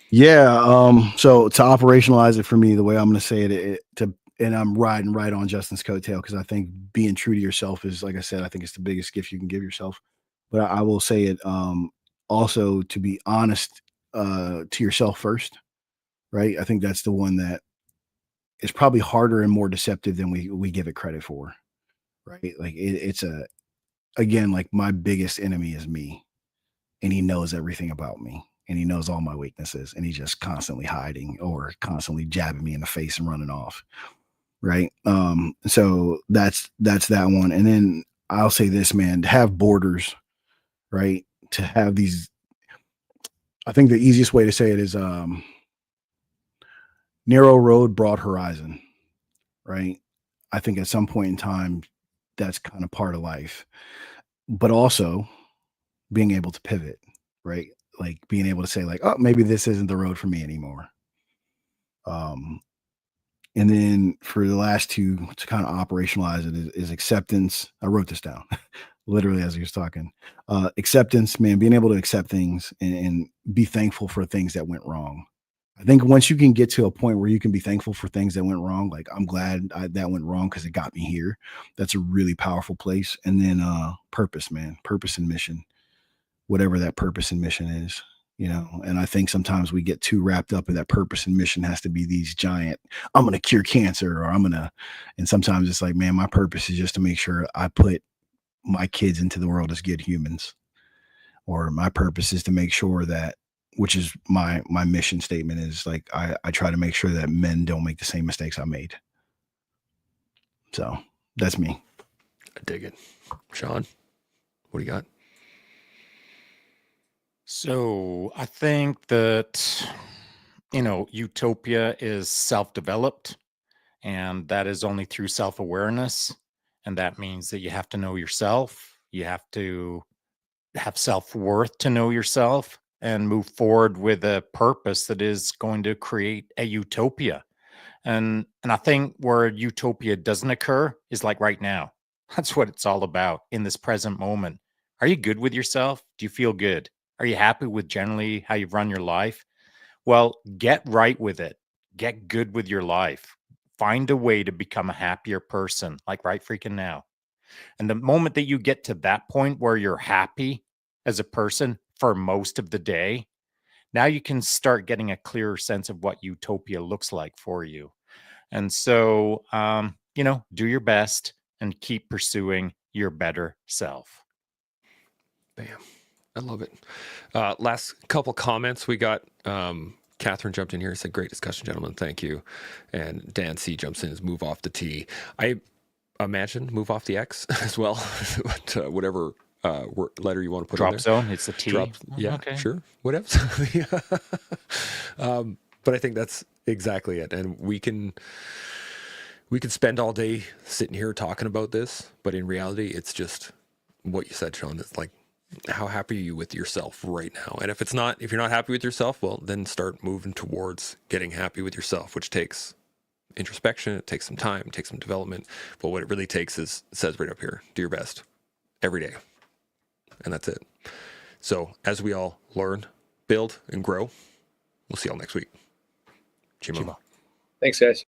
Yeah. So to operationalize it for me, the way I'm going to say and I'm riding right on Justin's coattail because I think being true to yourself is, like I said, I think it's the biggest gift you can give yourself. But I will say it also to be honest to yourself first, right? I think that's the one that is probably harder and more deceptive than we give it credit for, right? Like it's again, like my biggest enemy is me, and he knows everything about me. And he knows all my weaknesses, and he's just constantly hiding or constantly jabbing me in the face and running off. Right. So that's that one. And then I'll say this, man, to have borders, right? To have these, I think the easiest way to say it is narrow road, broad horizon, right? I think at some point in time, that's kind of part of life, but also being able to pivot, right? Like being able to say like, oh, maybe this isn't the road for me anymore. And then for the last two to kind of operationalize it is acceptance. I wrote this down literally as he was talking. Acceptance, man, being able to accept things and be thankful for things that went wrong. I think once you can get to a point where you can be thankful for things that went wrong, like I'm glad that went wrong because it got me here. That's a really powerful place. And then purpose, man, purpose and mission, whatever that purpose and mission is. And I think sometimes we get too wrapped up in that purpose and mission has to be these giant, I'm going to cure cancer or and sometimes it's like, man, my purpose is just to make sure I put my kids into the world as good humans, or my purpose is to make sure that, which is my mission statement is like, I try to make sure that men don't make the same mistakes I made. So that's me. I dig it. Sean, what do you got? So I think that, utopia is self-developed, and that is only through self-awareness. And that means that you have to know yourself. You have to have self-worth to know yourself and move forward with a purpose that is going to create a utopia. And I think where utopia doesn't occur is like right now. That's what it's all about in this present moment. Are you good with yourself? Do you feel good? Are you happy with generally how you run your life? Well, get right with it. Get good with your life. Find a way to become a happier person, like right freaking now. And the moment that you get to that point where you're happy as a person for most of the day, now you can start getting a clearer sense of what utopia looks like for you. And so, do your best and keep pursuing your better self. Bam. I love it. Last couple comments we got. Catherine jumped in here and said, great discussion, gentlemen. Thank you. And Dan C jumps in as move off the T. I imagine move off the X as well. But, whatever letter you want to put Drop in there. zone, it's the T. Yeah, okay. Sure. Whatever. But I think that's exactly it. And we could spend all day sitting here talking about this, but in reality, it's just what you said, Sean. It's like, how happy are you with yourself right now? And if you're not happy with yourself, well, then start moving towards getting happy with yourself, which takes introspection. It takes some time, it takes some development. But what it really takes is, it says right up here, do your best every day. And that's it. So as we all learn, build, and grow, we'll see y'all next week. Chimo. Thanks, guys.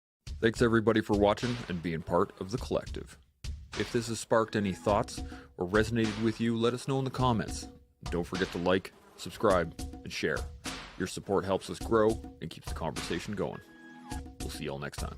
Thanks everybody for watching and being part of the collective. If this has sparked any thoughts or resonated with you, let us know in the comments. Don't forget to like, subscribe, and share. Your support helps us grow and keeps the conversation going. We'll see y'all next time.